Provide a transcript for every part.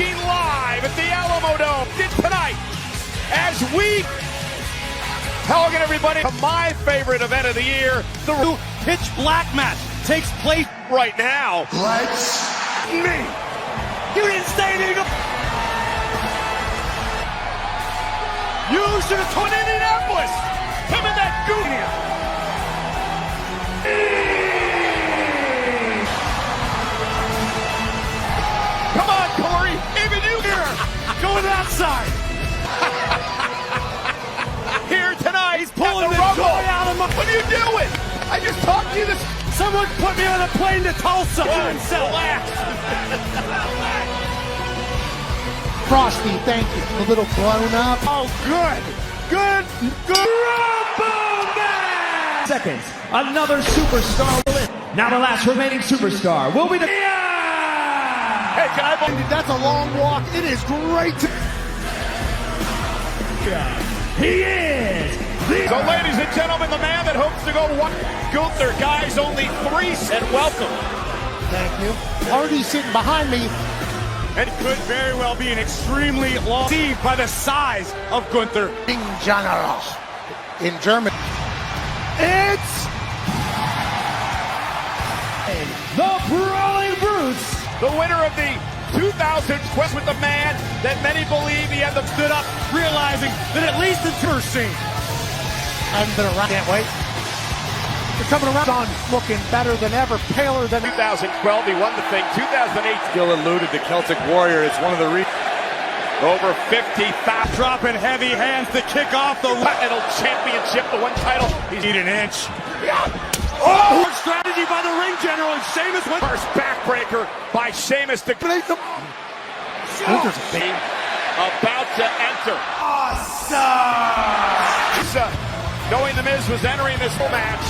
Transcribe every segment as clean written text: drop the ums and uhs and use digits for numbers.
Working live at the Alamo Dome tonight as we welcome everybody to my favorite event of the year, the pitch black match takes place right now. Let's Me. You didn't say anything. You should have told Indianapolis. Him and that goon here. Come on, Corey. Even you here. Go to that side. Here tonight. He's pulling the Rumble. joy out of my. What are you doing? I just talked to you this. Someone put me on a plane to Tulsa. Relax. Frosty, thank you. A little blown up. Oh, good. Rumble match. Seconds. Another superstar will in. Now the last remaining superstar will be the. Hey, can I believe That's a long walk. It is great. He is. So, ladies and gentlemen, the man that hopes to go one Gunther, guys, only 3 and welcome. Thank you. Already sitting behind me. It could very well be an extremely long deceived by the size of Gunther. In general. In German. It's The Brawling Brutes. The winner of the 2012 with the man that many believe he had the stood up, realizing that at least the first scene. I haven't been around. Can't wait. They're coming around. Son looking better than ever. Paler than 2012. He won the thing. 2008. Still alluded to Celtic Warrior. It's one of the Over 50 fast. dropping heavy hands to kick off the Continental Championship, the one title. He's need an inch. Oh, strategy by the ring general, and Sheamus went first backbreaker by Sheamus to break him. Gunther's a big. About to enter. awesome. Knowing The Miz was entering this match,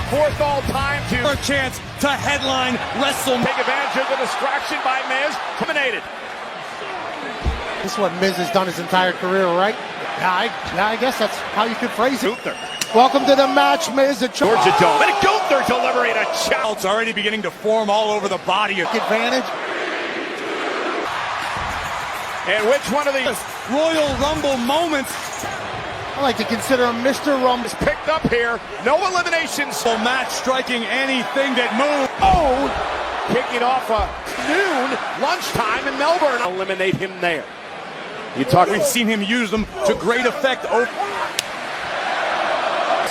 4th all time to For a chance to headline WrestleMania. take advantage of the distraction by Miz. Terminated. This is what Miz has done his entire career, right? Yeah, I guess that's how you could phrase it. Gunther. Welcome to the match, Miz. Georgia Dome. And Gunther delivering a challenge. It's already beginning to form all over the body. Advantage. And which one of these Royal Rumble moments. I like to consider him Mr. Rumble. is picked up here? No eliminations. Full match striking anything that moves. Oh, kicking off a noon lunchtime in Melbourne. Eliminate him there. You talk. We've seen him use them to great effect.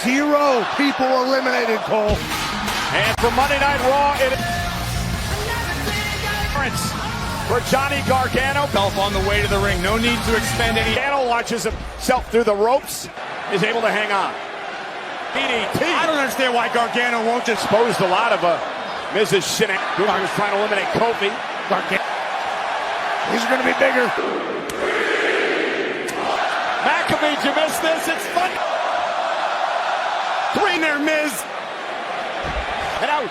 0 people eliminated, Cole. And for Monday Night Raw, it is for Johnny Gargano. On the way to the ring. No need to expend any. Gargano launches himself through the ropes, is able to hang on. DDT. I don't understand why Gargano won't just. Exposed a lot of Mrs. Shenanigans. Gunther was trying to eliminate Kofi. Gargano. These are going to be bigger. McAfee, you missed this. It's fun. 3 there, Miz. And out.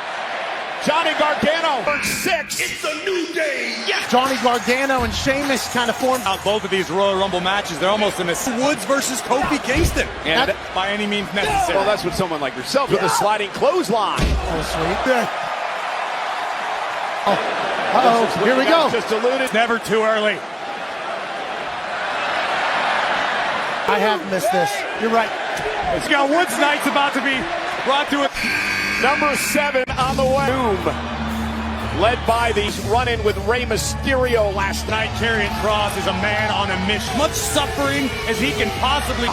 Johnny Gargano. 6. It's a new day. Yes. Johnny Gargano and Sheamus kind of formed. Out both of these Royal Rumble matches. They're almost in this. Woods versus Kofi Kingston. And By any means necessary. well, that's what someone like yourself with a sliding clothesline. Oh, sweet. Uh-oh. Here we go. Just alluded. Never too early. I have missed this. You're right. It's got Woods Knight's about to be brought to it. Number 7 on the way. Doom, led by the run-in with Rey Mysterio last night. Karrion Kross is a man on a mission. Much suffering as he can possibly.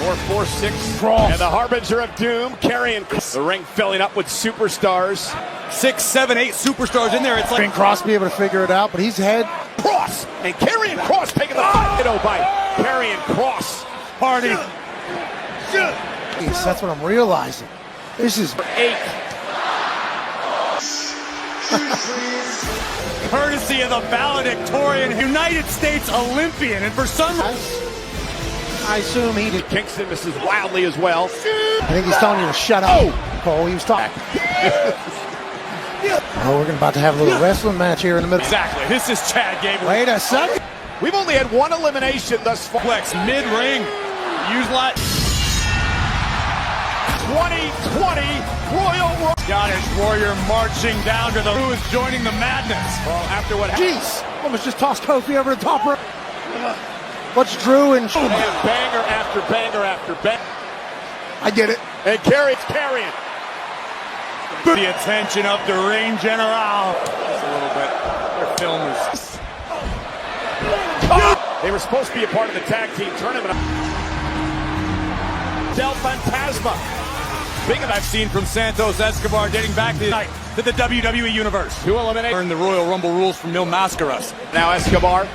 4-4-6. Kross. And the harbinger of doom, Karrion. The ring filling up with superstars. 6, 7, 8 superstars in there. It's like Bing Cross be able to figure it out, but he's ahead. Kross and Karrion Kross taking the fight by Karrion Kross. party. That's what I'm realizing. This is 8. Courtesy of the valedictorian United States Olympian, and for some I assume he did. Kingston misses wildly as well. I think he's telling you to shut up. Cole, he was talking. Oh, we're about to have a little wrestling match here in the middle. exactly. This is Chad Gable. Wait a second. We've only had one elimination thus far. Flex mid-ring. Use lot. 2020 Royal Rumble. Scottish Warrior marching down to the who is joining the madness. Well, after what happened. Jeez. Almost just tossed Kofi over the top rope. What's Drew and banger after banger after banger. I get it. And carrying. The attention of the ring general. Just a little bit. Their film is. They were supposed to be a part of the tag team tournament. Del Fantasma. Biggest I've seen from Santos Escobar dating back to the WWE Universe. To eliminate. Learned the Royal Rumble rules from Mil Mascaras. Now Escobar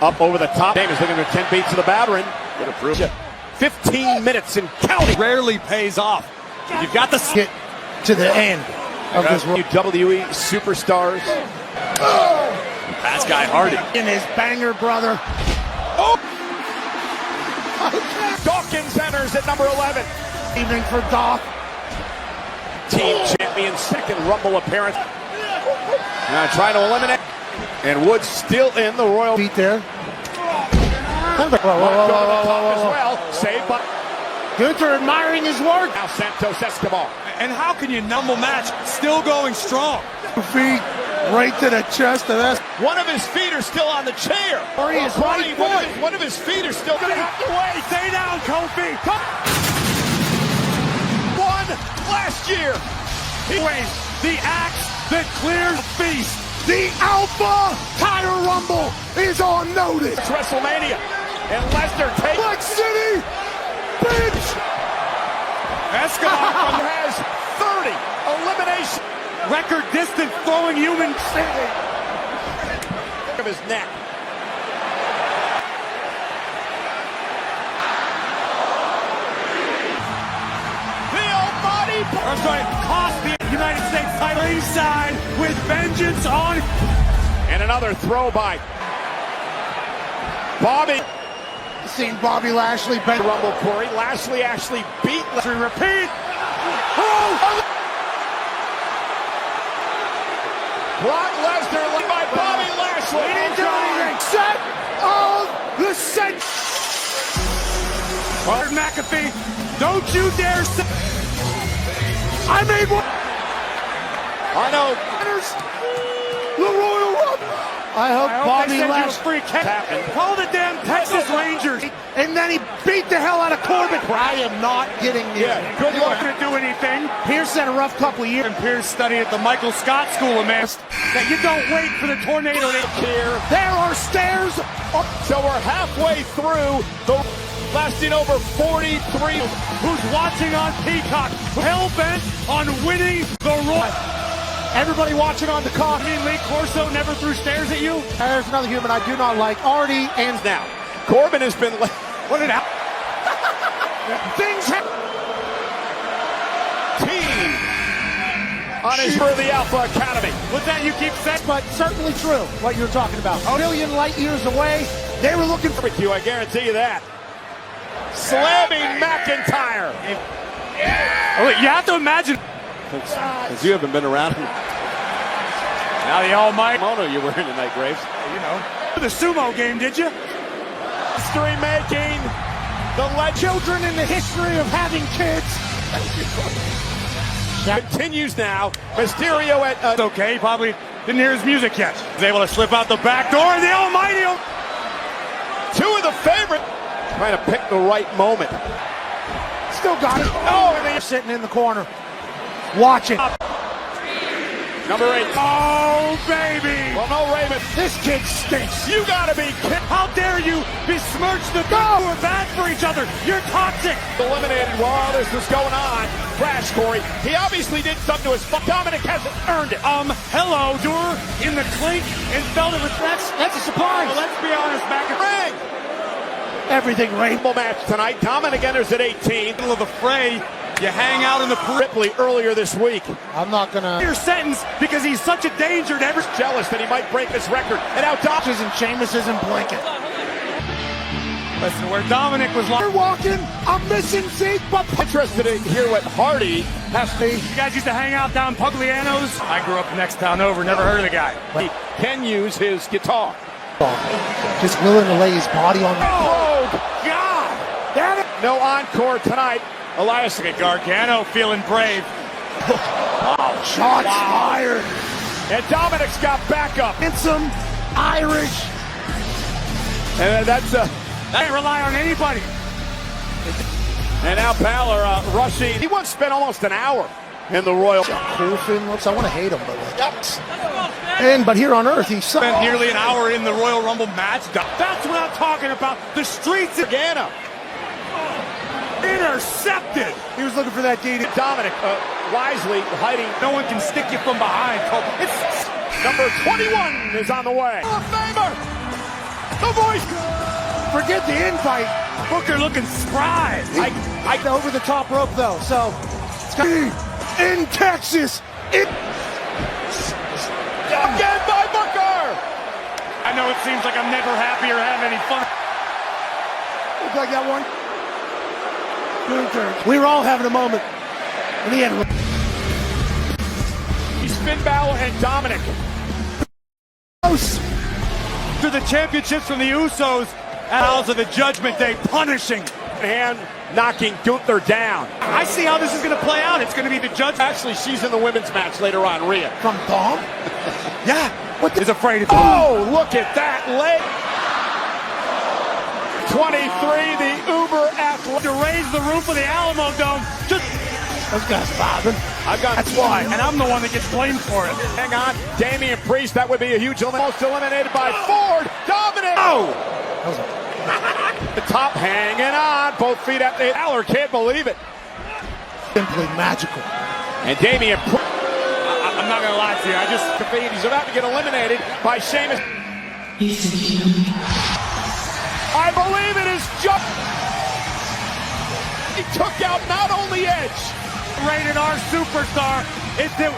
up over the top. James looking for 10 beats to the battering. Good approval. 15 minutes and counting. Rarely pays off. You've got the Get to the end of this WWE superstars. That's Guy Hardy. in his banger, brother. Oh! Dawkins enters at number 11. Evening for Doc. Team champion, second Rumble appearance. Now trying to eliminate. And Woods still in the Royal. Beat there. Whoa. As well. Saved by Gunther admiring his work. now Santos Escobar. And how can you numble match still going strong? Feet right to the chest of that. One of his feet are still on the chair. Or he is right foot. One of his feet are still going to have to wait. Stay down, Kofi. Won last year. He weighs the axe that clears feast. The Alpha Tire Rumble is on notice. It's WrestleMania. And Lesnar takes Black City, bitch. Escobar has 30 elimination record distance throwing human of his neck. The Almighty I'm sorry, cost the United States title ringside with vengeance on. and another throw by Bobby. Seen Bobby Lashley bend. Rumble Corey. Lashley actually beat Lashley. Repeat. Brock Lesnar led by Bobby Lashley. He didn't do anything. Set of the set. Robert McAfee, don't you dare say. I made one. I know. The Royal Rumble. I hope Bobby Lashley. Free kick. Call the damn Texas Rangers. And then he beat the hell out of Corbin. I am not getting near. Yeah, good luck. Not going to do anything. Pierce had a rough couple of years. And Pierce studied at the Michael Scott School of Man. That you don't wait for the tornado to Here. There are stairs. So we're halfway through the lasting over 43. Who's watching on Peacock, hell-bent on winning the Royal. Everybody watching on the car. I mean, Lee Corso never threw stairs at you? There's another human I do not like. Artie and Now, Corbin has been. What did happen? things happen. Team on his for the Alpha Academy. What's that you keep saying? But certainly true what you're talking about. A million light years away. They were looking for Barbecue, I guarantee you that. Slamming McIntyre. Oh, you have to imagine. Because you haven't been around him. Now the Almighty. Kimono you're wearing tonight, Graves. You know. The sumo game, did you? History making. The children in the history of having kids. continues now. Mysterio at. It's okay. He probably didn't hear his music yet. He's able to slip out the back door. The Almighty. Two of the favorite. Trying to pick the right moment. Still got it. Oh, and They're sitting in the corner. Watching. Number 8. Oh, baby. Well, no, Raymond. This kid stinks. You gotta be kidding. How dare you besmirch the good who are bad for each other? You're toxic. Eliminated while all this was going on. Crash, Corey. He obviously did something to his phone. Dominic hasn't earned it. Hello, Doer in the clink and felt it with That's a surprise. Well, let's be honest, back at Ring. Everything rainbow. Match tonight. Dominic enters at 18. middle of the fray. You hang out in the Ripley earlier this week. I'm not gonna. your sentence because he's such a danger to ever. Jealous that he might break this record. And now Dominic. And Sheamus isn't blinking. Listen, where Dominic was You're locked. walking. I'm missing Zeke, but Interested to hear what Hardy has to. You guys used to hang out down Pugliano's. I grew up next town over. Never heard of the guy. He can use his guitar. just willing to lay his body on. Oh, God! Damn it. No encore tonight. Elias Gargano feeling brave. Shots fired. and Dominic's got backup. Handsome Irish. And that's They can't rely on anybody. and now Balor rushing. He once spent almost an hour in the Royal. Cool Finn looks. I want to hate him, but but here on Earth, he Spent nearly an hour in the Royal Rumble match. That's what I'm talking about. The streets of Ghana. Intercepted. He was looking for that DD. Dominic wisely hiding. No one can stick you from behind. It's Number 21 is on the way. Hall of Famer. The voice. Forget the invite. Booker looking spry. I over the top rope though, so it's in Texas. Again by Booker. I know it seems like I'm never happy or having any fun. Look like that one. We were all having a moment. In the end. He's Finn Balor and Dominic. To the championships from the Usos at House of the Judgment Day, punishing And knocking Gunther down. I see how this is going to play out. It's going to be the judge. Actually, she's in the women's match later on, Rhea. From Dom? Yeah. What is afraid of? Oh, look at that leg. 23, the uber athlete. To raise the roof of the Alamo Dome. Just Those guys bobbing. that's why. And I'm the one that gets blamed for it. Hang on. Damian Priest, that would be a huge almost eliminated by Ford. Dominic. Oh! The top hanging on. Both feet up. Balor can't believe it. Simply magical. And Damian Priest. I'm not going to lie to you. He's about to get eliminated by Sheamus. I believe it is just. He took out not only Edge. Rated R superstar. It's the.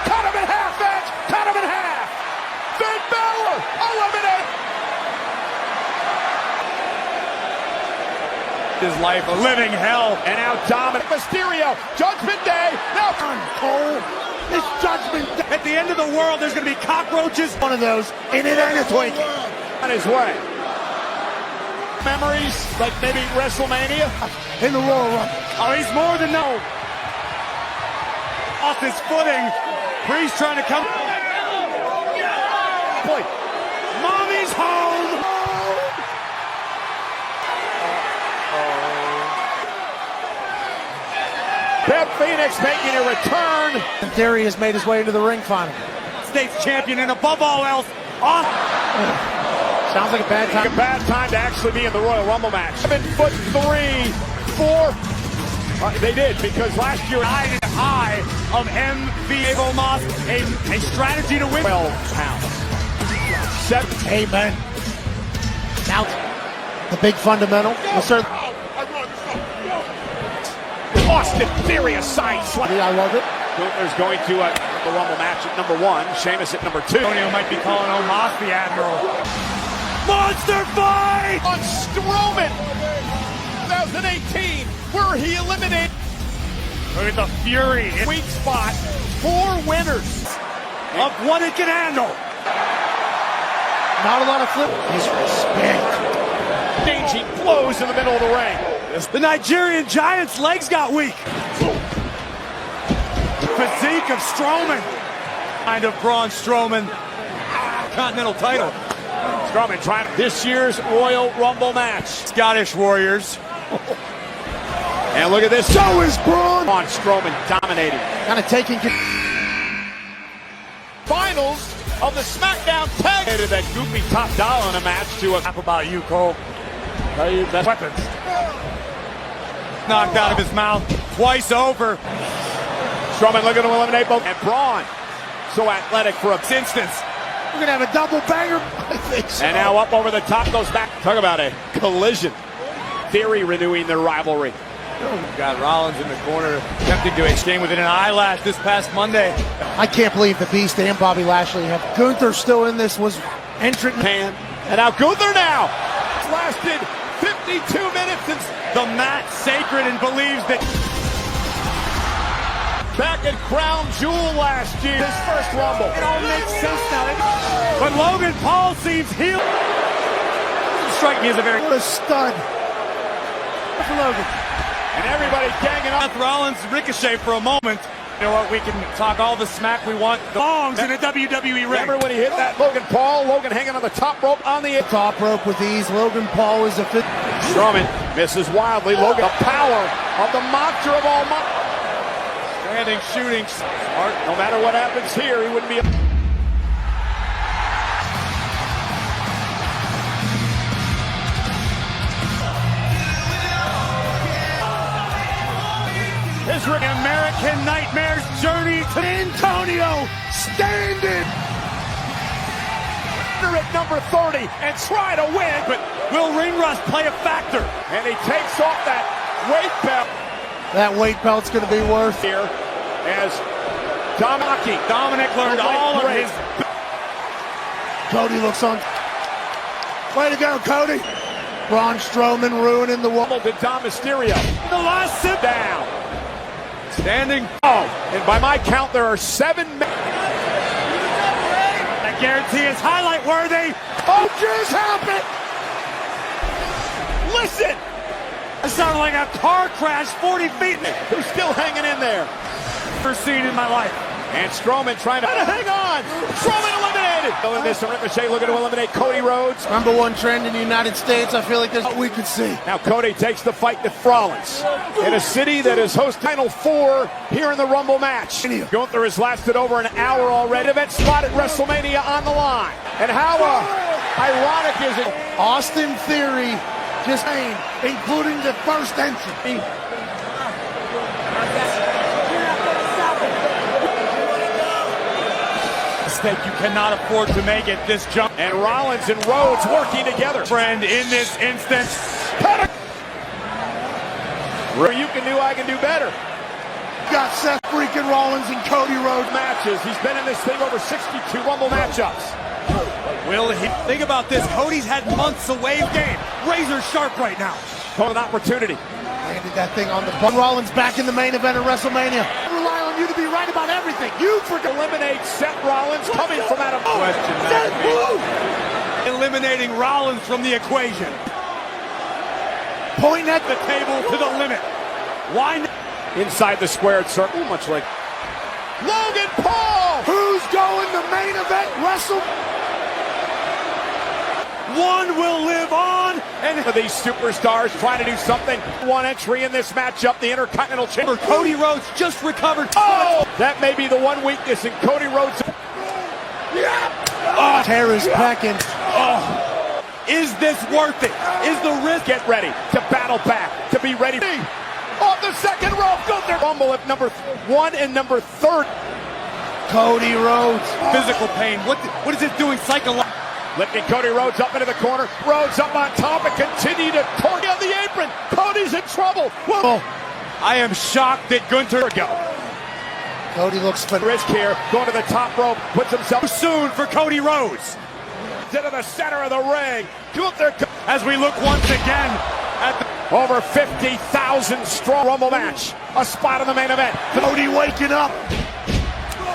Cut him in half, Edge. Cut him in half. Finn Balor eliminated. His life a living hell. And now Dominic Mysterio. Judgment Day. Now Cole. This Judgment Day. At the end of the world, there's going to be cockroaches. One of those. And it ain't a twink. on his way. Memories like maybe WrestleMania In the Royal Rumble. Oh, he's more than no. Off his footing. Priest trying to come. Boy, Mommy's home. Beth Phoenix making a return. And Theory has made his way into the ring finally. States champion, and above all else, off. Sounds like a bad time. A bad time to actually be in the Royal Rumble match. 7'3", 4. They did, because last year High high of MV Moss, a strategy to win. 12 pounds. 7. Amen. Now, the big fundamental. We'll start. Austin Theory, a side slap. I love it. Gunther's going to the Rumble match at number 1. Sheamus at number 2. Antonio might be calling Omos the Admiral. Monster fight! On Strowman, 2018, where he eliminated. Look at the fury. Weak spot. 4 winners. Of what it can handle. Not a lot of flip. Disrespect. Staging blows in the middle of the ring. The Nigerian Giant's legs got weak. Physique of Strowman. Kind of Braun Strowman. Continental title. Strowman trying this year's Royal Rumble match. Scottish Warriors. And look at this. So is Braun. On Strowman dominating. Kind of taking. Finals of the SmackDown tag. That goofy top dollar in a match to a. How about you, Cole? Tell you best Weapons. Knocked out of his mouth twice over. Strowman looking to eliminate both. And Braun, so athletic for a Instance. We're going to have a double banger. I think so. And now up over the top goes back. Talk about a collision. Theory renewing their rivalry. Got Rollins in the corner, attempting to exchange within an eyelash this past Monday. I can't believe the Beast and Bobby Lashley have Gunther still in this. Was entrant. And now Gunther now. It's lasted 52 minutes since The mat sacred and believes that back at Crown Jewel last year. His first Rumble. it all makes sense now. But Logan Paul seems healed. Strike me as a very What a stud. For Logan. And everybody ganging up. Seth Rollins ricochet for a moment. You know what? We can talk all the smack we want. The longs in a WWE ring. Remember when he hit that Logan Paul? Logan hanging on the top rope on the Top rope with ease. Logan Paul is a fit. Strowman misses wildly. Logan, the power of the monster of all Standing, shooting. Smart. No matter what happens here, he wouldn't be. His American Nightmare's journey to Antonio standing At number 30 and try to win, but will ring rust play a factor? And he takes off that weight belt. That weight belt's going to be worth Here as Dominic learned all of his. Cody looks on. Way to go, Cody. Braun Strowman ruining the wall. To Dom Mysterio. The last sit Down. standing. Oh, and by my count, there are 7 men. I guarantee is highlight worthy. Oh, just happened. Listen. It sounded like a car crash 40 feet. Who's still hanging in there? First seen in my life. And Strowman trying to hang on. Strowman eliminated. Doing this, and Ricochet looking to eliminate Cody Rhodes. Number 1 trend in the United States. I feel like there's what we could see. Now Cody takes the fight to Rollins in a city that has hosted Final 4 here in the Rumble match. Gunther has lasted over an hour already. Event spot at WrestleMania on the line. And how ironic is it? Austin Theory just saying, including the first entry. Mistake you cannot afford to make at this jump. And Rollins and Rhodes working together. Friend, in this instance. You can do, I can do better. Got Seth freaking Rollins and Cody Rhodes Matches. He's been in this thing over 62 Rumble matchups. Will he? Think about this. Cody's had months of wave game. Razor sharp right now. An opportunity. landed that thing on the button. Rollins back in the main event of WrestleMania. I rely on you to be right about everything. You forget. Eliminate Seth Rollins coming from out of question. Eliminating Rollins from the equation. Pointing at The table to the limit. Why not? inside the squared circle, much like Logan Paul. who's going to main event Wrestle. One will live on, and For these superstars trying to do something. One entry in this matchup, the Intercontinental Chamber. Cody Rhodes just recovered. Oh, that may be the one weakness in Cody Rhodes. Tara's pecking. Is this worth it? Is the risk? Get ready to battle back, to be ready. Off the second rope, go there. Rumble at number 1 and number 3. Cody Rhodes. Physical pain. What is it doing psychologically? Lifting Cody Rhodes up into the corner. Rhodes up on top and continue to torque on the apron. Cody's in trouble. Whoa. I am shocked that Gunther Go. Cody looks Risk here, going to the top rope, puts himself too soon for Cody Rhodes. into the center of the ring. Gunther As we look once again at the over 50,000 strong Rumble match. A spot in the main event. Cody waking up.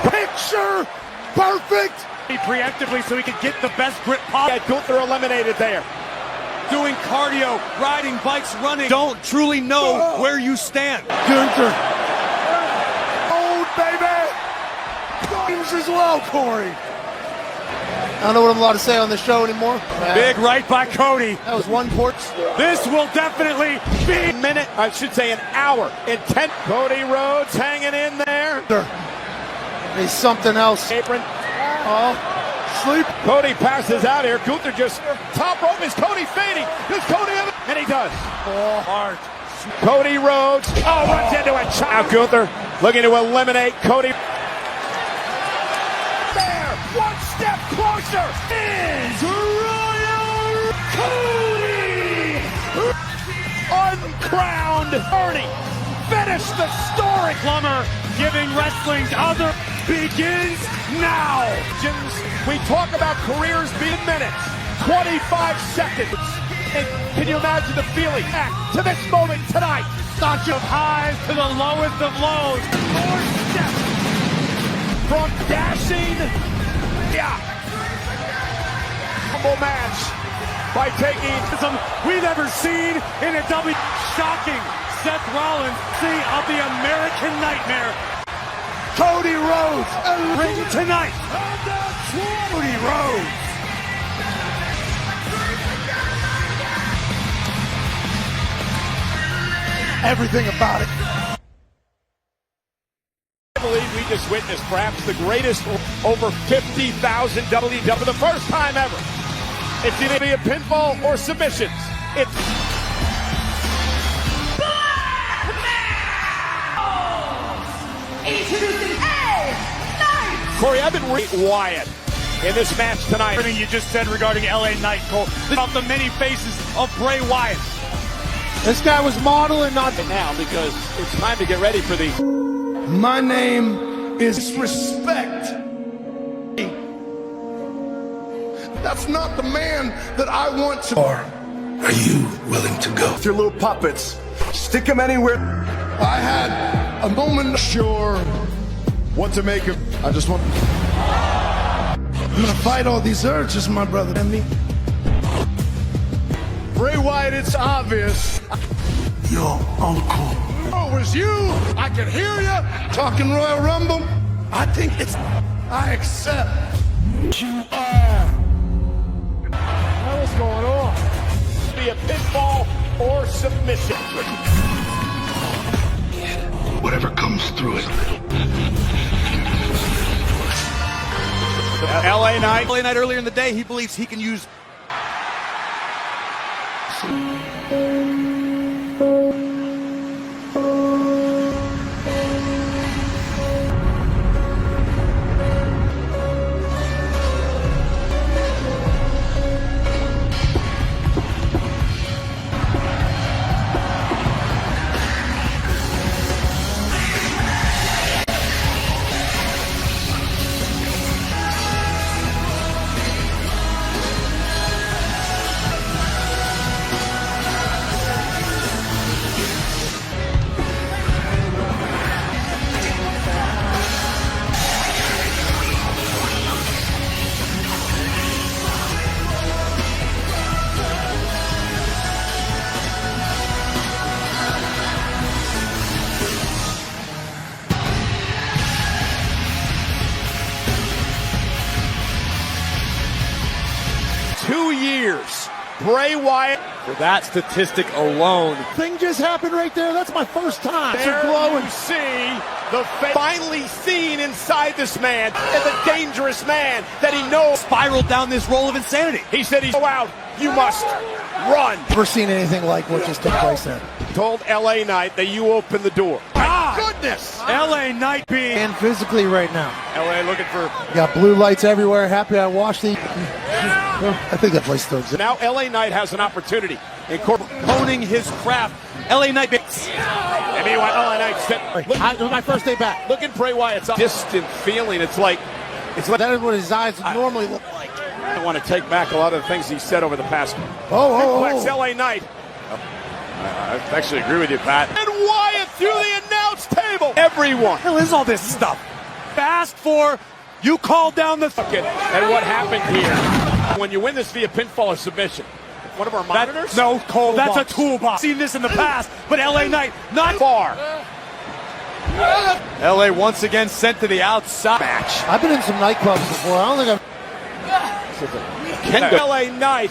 Picture perfect. preemptively so he could get the best grip possible. Yeah, Gunther eliminated there. Doing cardio, riding bikes, running. Don't truly know where you stand. Gunther. Oh, baby. Games as well, Corey. I don't know what I'm allowed to say on this show anymore. Big right by Cody. That was one port. This will definitely be A minute, I should say an hour and 10. Cody Rhodes hanging in there. He's something else. Apron. Oh, sleep. Cody passes out here. Gunther just top rope. Is Cody fading? Does Cody have it? And he does. Oh, hard. Cody Rhodes. Oh, runs into a chop. Now Gunther looking to eliminate Cody. There, one step closer is Royal Cody. Uncrowned Ernie. Finish the story. Plummer giving wrestling's other begins now. We talk about careers being minutes, 25 seconds. And can you imagine the feeling back to this moment tonight? Such of highs to the lowest of lows. 4 steps from dashing, humble match by taking Some we've ever seen in a W. Shocking Seth Rollins, see of the American Nightmare. Cody Rhodes and ring tonight. Cody Rhodes. Everything about it. I believe we just witnessed perhaps the greatest over 50,000 WWE for the first time ever. It's either be a pinfall or submissions. It's Introducing A. Corey. I've been reading Wyatt in this match tonight. Everything you just said regarding LA Knight, Cole. About the many faces of Bray Wyatt. This guy was modeling not Now because it's time to get ready for the. My name is Respect. That's not the man that I want to. Or are you willing to go? Your little puppets, stick them anywhere. I had a moment sure what to make of. I just want. I'm gonna fight all these urges, my brother and me. Bray Wyatt, it's obvious. Your uncle. Oh, it was you. I can hear you talking Royal Rumble. I think it's. I accept. You are. What's going on? Be a pinfall or submission. Whatever comes through it. LA Knight. LA Knight earlier in the day, he believes he can use. Bray Wyatt. For that statistic alone. Thing just happened right there. That's my first time. There you see the finally seen inside this man and the dangerous man that he knows. Spiraled down this roll of insanity. He said he's go out. You must run. Never seen anything like what just took place there. Told LA Knight that you open the door. My goodness. LA Knight being. And physically right now. LA looking for. Got blue lights everywhere. Happy I washed the. I think that place still exists. Now LA Knight has an opportunity. Honing his craft. LA Knight. And meanwhile, LA Knight said, It was my first day back. look at Bray Wyatt's distant feeling. It's like That is what his eyes normally look like. I want to take back a lot of the things he said over the past. Oh. LA Knight. I actually agree with you, Pat. And Wyatt through the announce table. Everyone. Hell is all this stuff? Fast for you called down the. And what happened here? When you win this via pinfall or submission, one of our monitors? No, Cole, that's a toolbox. Seen this in the past, but LA Knight not Far. LA once again sent to the outside. Match. I've been in some nightclubs before. I don't think I've. LA Knight.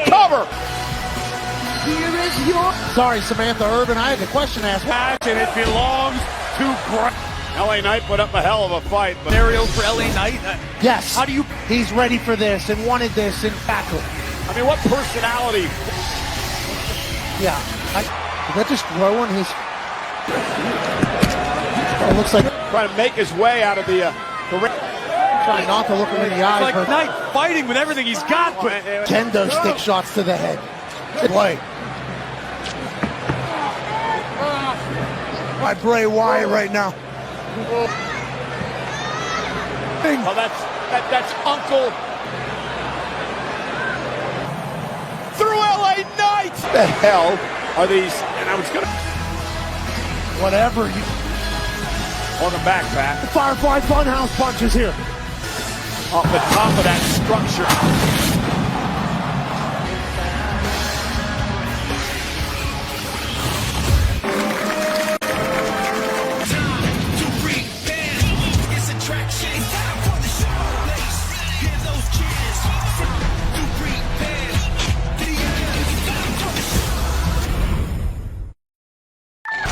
Cover. Here is your. Sorry, Samantha Urban. I had the question asked. Match, and it belongs to Bray. LA Knight put up a hell of a fight. But Scenario for LA Knight. Yes. How do you? He's ready for this and wanted this and tackle. I mean, what personality? Yeah. Is that just throwing his? It looks like Trying to make his way out of the ring. trying not to look him in the eyes. Like But Knight fighting with everything he's got, but kendo stick shots to the head. Good play. By Bray Wyatt right now. Well, that's Uncle. Through LA Knight. The hell are these? And I was gonna. Whatever. You. Welcome back, Pat. The Firefly Funhouse punches here. Off the top of that structure.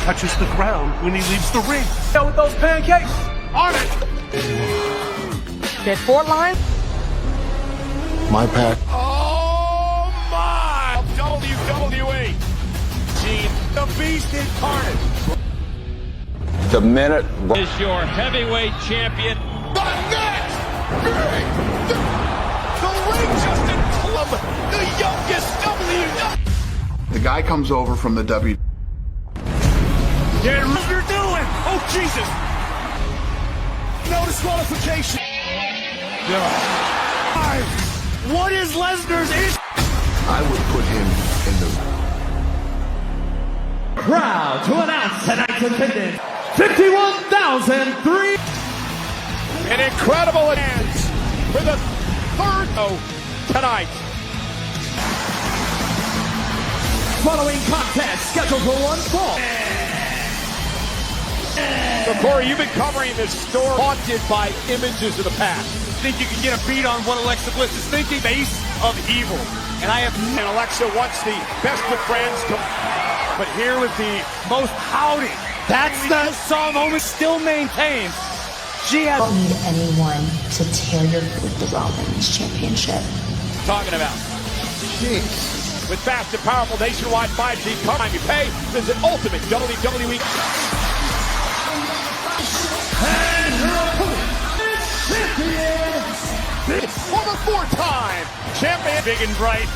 touches the ground when he leaves the ring. Out with those pancakes. On it. Dead Fort line. My pack. Oh my! WWE. Gene, the beast incarnate. The minute. Is your heavyweight champion. The next big. The ring just in club. The youngest WWE. The guy comes over from the W. Get what you're doing. Oh Jesus. No disqualification. What is Lesnar's issue? I would put him in the. Proud to announce tonight's attendance, 51,003. An incredible advance for the third tonight. Following contest scheduled for one fall. So Corey, you've been covering this story haunted by images of the past. Think you can get a beat on what Alexa Bliss is thinking? Face of evil. And I have. And Alexa wants the best of friends to. But here with the most pouting. That's the Saw moment still maintains. She has. I don't need anyone to tear your with the Raw Women's Championship. Talking about. Jeez. With fast and powerful nationwide 5G coverage you pay, visit Ultimate WWE. And her opponent, champion. Former four-time champion. Big and bright.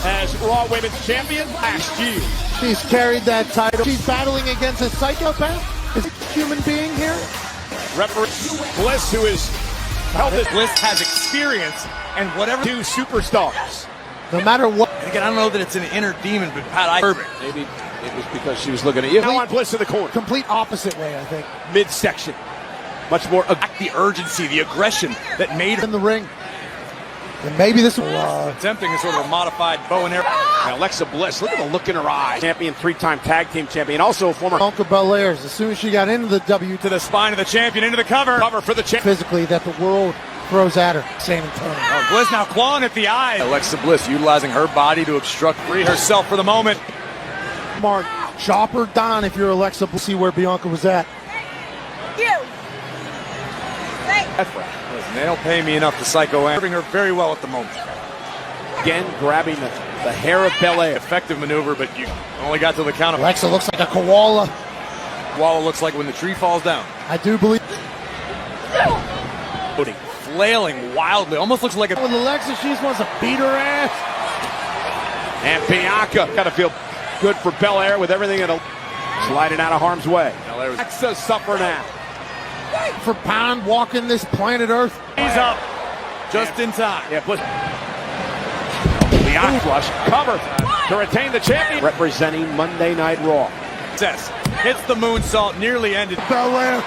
As Raw Women's Champion last year. She's carried that title. She's battling against a psychopath. Is a human being here? Referee Bliss, who is held this Bliss has experience and whatever. two superstars. No matter what. And again, I don't know that it's an inner demon, but Pat, Maybe it was because she was looking at you. Now on Bliss in the corner. Complete opposite way, I think. Midsection. Much more. The urgency, the aggression that made her. In the ring. And maybe this will. Attempting a sort of a modified bow and arrow. Now Alexa Bliss, look at the look in her eyes. Champion, three-time tag team champion, also a former. Bianca Belair's. As soon as she got into the W. To the spine of the champion, into the cover. Cover for the champion. Physically, that the world throws at her. San Antonio. Oh, Bliss now clawing at the eye. Alexa Bliss utilizing her body to obstruct, free herself for the moment. Mark, chop her down if you're Alexa Bliss. See where Bianca was at. Listen, they don't pay me enough to psycho serving her very well at the moment. Again, grabbing the hair of Belair. Effective maneuver, but you only got to the count of. Alexa looks like a koala. Koala looks like when the tree falls down. I do believe. Flailing wildly, almost looks like a. With Alexa, she just wants to beat her ass. And Bianca, gotta feel good for Belair with everything in a sliding out of harm's way. Alexa suffer now. For pound walking this planet Earth. He's up just in time. Yeah, Bliss. Bianca flush cover to retain the champion. Representing Monday Night Raw. Success. Hits the moonsault, nearly ended. Belair.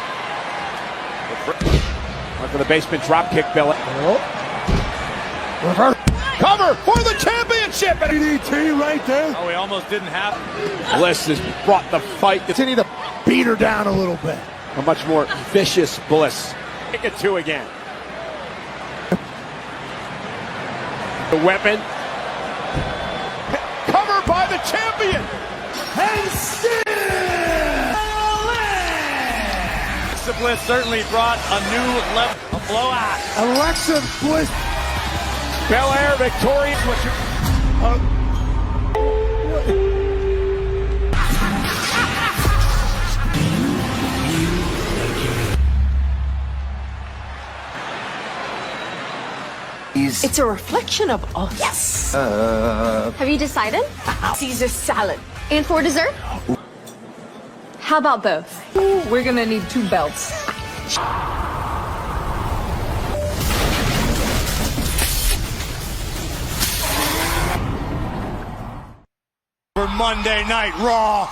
Went for the basement drop kick, Belair. Reverse. Cover for the championship. DDT right there. Oh, he almost didn't have. Bliss has brought the fight. Continue to beat her down a little bit. A much more vicious Bliss. Take it two again. The weapon. Cover by the champion. And still Alexa Bliss certainly brought a new level. A blowout. Alexa Bliss. Belair victorious. What's your... It's a reflection of us. Yes. Have you decided? Caesar salad. And for dessert? How about both? Ooh, we're gonna need 2 belts. For Monday Night Raw.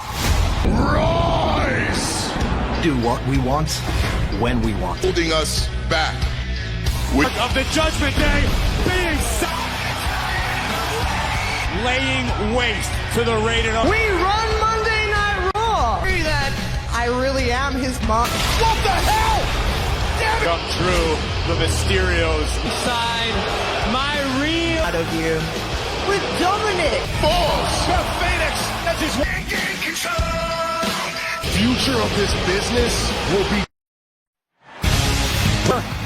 Rise! Do what we want, when we want. Holding us back. Of the Judgment Day being laying waste to the rated R. We run Monday Night Raw. That I really am his mom. What the hell? Damn it! Come true, the Mysterios. Side, my real out of you. with Dominic. Seth Phoenix, that's his Future of this business will be.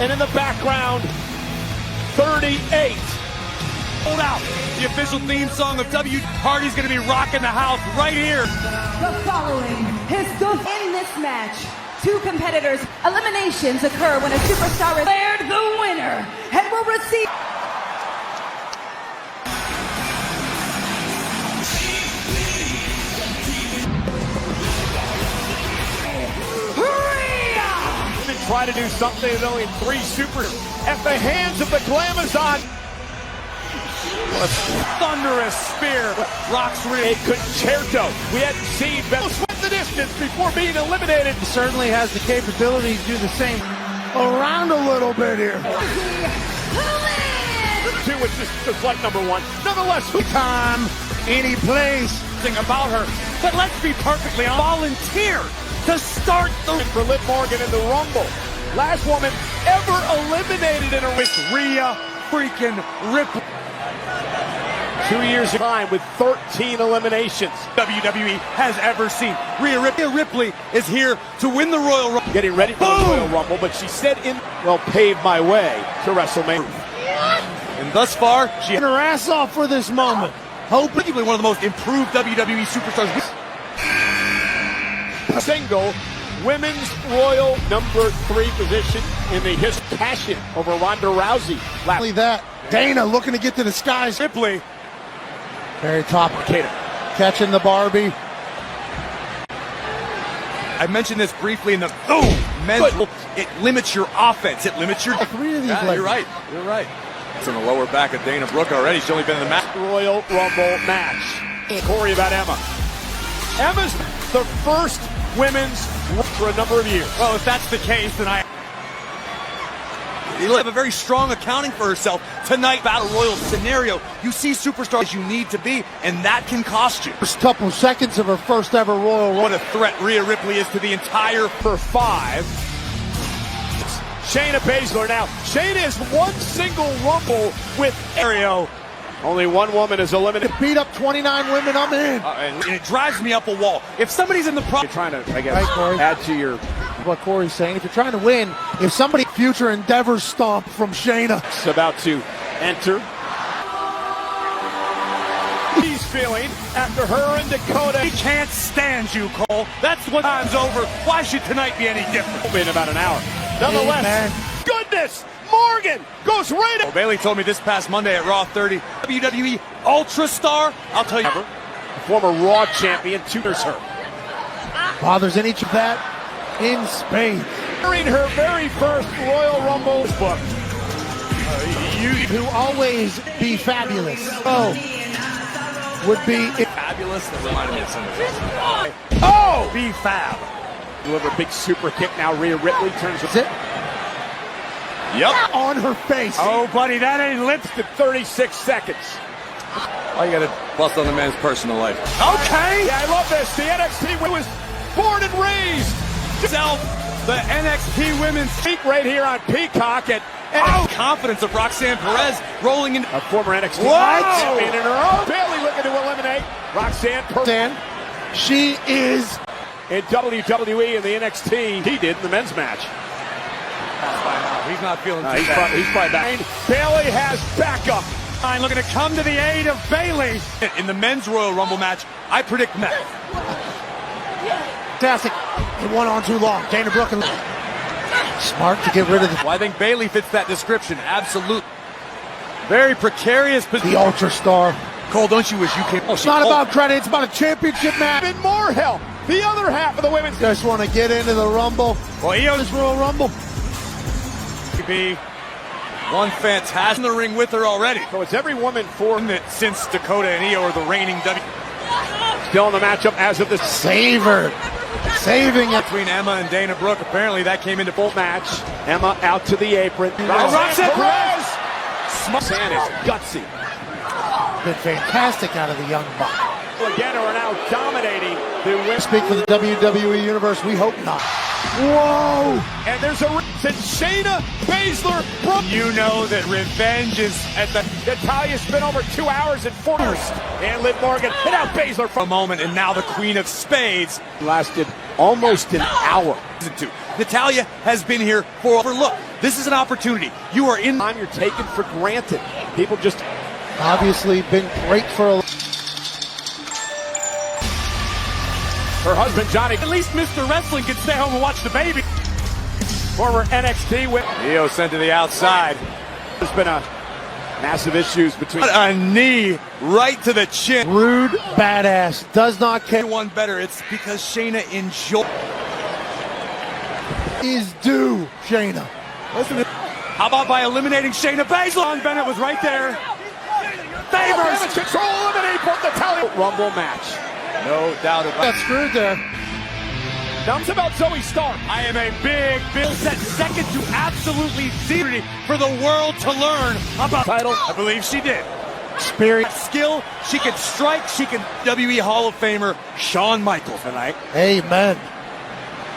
and in the background, 38. Hold out. The official theme song of W. Hardy's going to be rocking the house right here. The following is in this match. Two competitors' eliminations occur when a superstar is declared the winner and will receive. Try to do something with only 3 supers at the hands of the Glamazon. What a thunderous spear. Rocks a concerto. We hadn't seen Bell sweat the distance before being eliminated. He certainly has the capability to do the same. Around a little bit here. 2 was just like number 1. Nonetheless, Time, any place. Thing about her, but let's be perfectly honest. Volunteer to start the for Liv Morgan in the Rumble. Last woman ever eliminated in a with Rhea freaking Ripley. 2 years of time with 13 eliminations. WWE has ever seen. Rhea Ripley is here to win the Royal Rumble. Getting ready for the Royal Rumble, but she said paved my way to WrestleMania. And thus far, she Getting her ass off for this moment. arguably one of the most improved WWE superstars. Single women's Royal number 3 position in the history. Passion over Ronda Rousey. Only that. Dana looking to get to the skies. Ripley. Very top. Catching the Barbie. I mentioned this briefly in the men's. It limits your offense. It limits your. 3 of these. You're right. You're right. It's in the lower back of Dana Brooke already. She's only been in the match. Royal Rumble match. Corey about Emma. Emma's the first women's for a number of years. Well, if that's the case, then She'll have a very strong accounting for herself tonight. Battle Royal scenario. You see superstars you need to be, and that can cost you. First couple seconds of her first ever Royal Rumble. What a threat Rhea Ripley is to the entire for 5. Shayna Baszler now. Shayna has won single Rumble with Ario. Only 1 woman is eliminated. Beat up 29 women, I'm in. And it drives me up a wall. If somebody's in the You're trying to, I guess, Corey. add to your... What Corey's saying, if you're trying to win, if somebody future endeavors stomp from Shayna. It's about to enter. He's feeling after her and Dakota. He can't stand you, Cole. That's what time's over. Why should tonight be any different? In about an hour. Nonetheless, goodness, Morgan goes right up. Bailey told me this past Monday at Raw 30, WWE Ultra Star. I'll tell you. Former Raw champion tutors her. Bothers any of that in Spain. During her very first Royal Rumble book. Who always be fabulous. Oh, would be Fabulous. That reminded me of something. Oh! Be fab. Deliver a big super kick now. Rhea Ripley turns it. Yep. On her face. Oh, buddy, that ain't lips to 36 seconds. Why you gotta bust on the man's personal life? Okay. Yeah, I love this. The NXT was born and raised. The NXT women's Speak right here on Peacock at confidence of Roxanne Perez rolling in. A former NXT champion in her own. Bailey looking to eliminate Roxanne Perez. She is in WWE and the NXT. He did in the men's match. He's not feeling too he's probably back. Bailey has backup. Looking to come to the aid of Bailey. In the men's Royal Rumble match, I predict Matt. fantastic. It went on too long. Dana Brooke smart to get rid of the... Well, I think Bailey fits that description. Absolutely. Very precarious position. The Ultra Star. Cole, don't you wish you came... It's not about credit. It's about a championship match. Even more help. The other half of the women's... Just want to get into the Rumble. Well, Io's Royal Rumble. Be one fantastic in the ring with her already. So it's every woman for... Since Dakota and Io are the reigning W... Still in the matchup as of the... Saving it. Between Emma and Dana Brooke, apparently that came into full match. Emma out to the apron. Roxanne Perez! Roxanne is gutsy. Been fantastic out of the young buck. Again, are now dominating the women. Speak for the WWE Universe, we hope not. Whoa! And there's a and Shayna Baszler broke. You know that revenge is at the... Natalya's been over 2 hours and 4 hours. And Liv Morgan hit out Baszler for a moment, and now the Queen of Spades lasted almost an hour. Natalya has been here for... Look, this is an opportunity. You are in... Time you're taken for granted. People just... Obviously been great for a... Her husband, Johnny. At least Mr. Wrestling can stay home and watch the baby. Former NXT with Io sent to the outside. There's been a massive issues between... A knee right to the chin. Rude, badass, does not care. One better. It's because Shayna enjoys... Is due, Shayna. Listen to... How about by eliminating Shayna Baszler? Bennett was right there. Favors. Control, eliminate both Natalya. Rumble match. No doubt about it. Got screwed there. Dumps about Zoe Stark. I am a big Bill set second to absolutely zero for the world to learn about title. I believe she did. Experience. Skill, she can strike, she can WWE Hall of Famer Shawn Michaels tonight. Amen.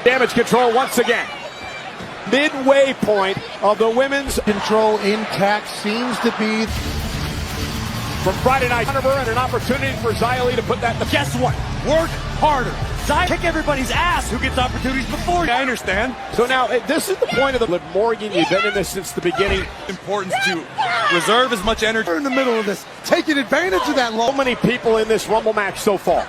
Damage control once again. Midway point of the women's control intact seems to be from Friday night. And an opportunity for Xia Li to put that in the... Guess what? Work harder. Kick everybody's ass who gets opportunities before you. I understand. So now, this is the point of the... Liv Morgan, you've been in this since the beginning. Importance to reserve as much energy. We're in the middle of this, taking advantage of that low. So many people in this Rumble match so far.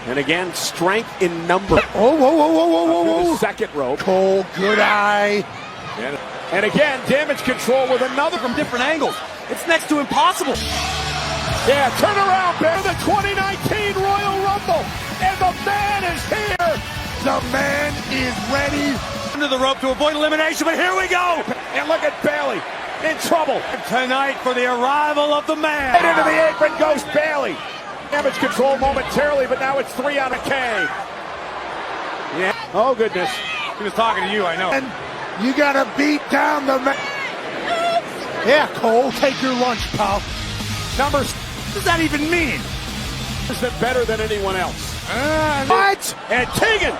And again, strength in number. Oh, whoa, whoa, whoa, whoa, whoa, whoa. Second rope. Cole, good eye. And again, damage control with another from different angles. It's next to impossible. Yeah, turn around, Bear. The 2019 Royal Rumble. And the man is here. The man is ready. Under the rope to avoid elimination, but here we go. And look at Bayley in trouble. Tonight for the arrival of the man. Right into the apron goes Bayley. Damage control momentarily, but now it's 3 on a K. Yeah. Oh, goodness. He was talking to you, I know. And you got to beat down the man. Yeah, Cole, take your lunch, pal. Numbers. What does that even mean? Is that better than anyone else? What? And Tegan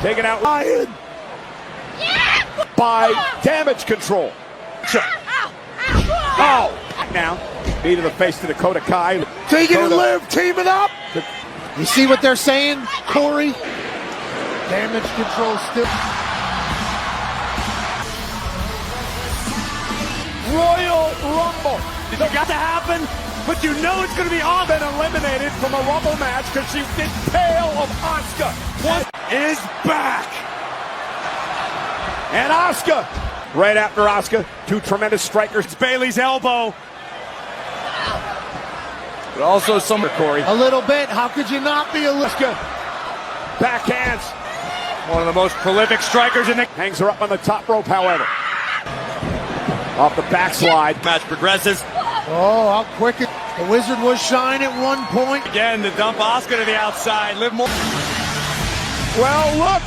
taken out by damage control. Oh, now knee to the face to Dakota Kai. Tegan and Liv teaming up. You see what they're saying, Corey? Damage control still. Royal Rumble. It got to happen, but you know it's going to be off. Been eliminated from a Rumble match because she did tail of Asuka. What is back? And Asuka. Right after Asuka, 2 tremendous strikers. It's Bayley's elbow. But also some Corey. A little bit. How could you not be a Asuka? Backhands. One of the most prolific strikers in the... Hangs her up on the top rope, however. Off the backslide. Match progresses. Oh, how quick it... The Wizard was shine at one point. Again, the dump Asuka to the outside. Liv more. Well, look.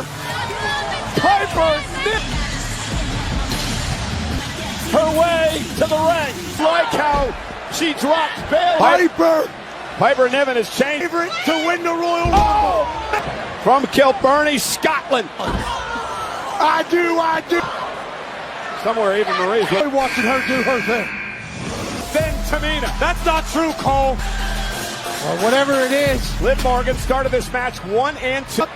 Piper nipped her way to the ring. Like how she dropped Bayley. Piper Niven is changed To win the Royal Rumble. From Kilburnie, Scotland. I do. Somewhere even Marie's watching her do her thing. Then Tamina. That's not true, Cole. Well, whatever it is. Liv Morgan started this match 1 and 2.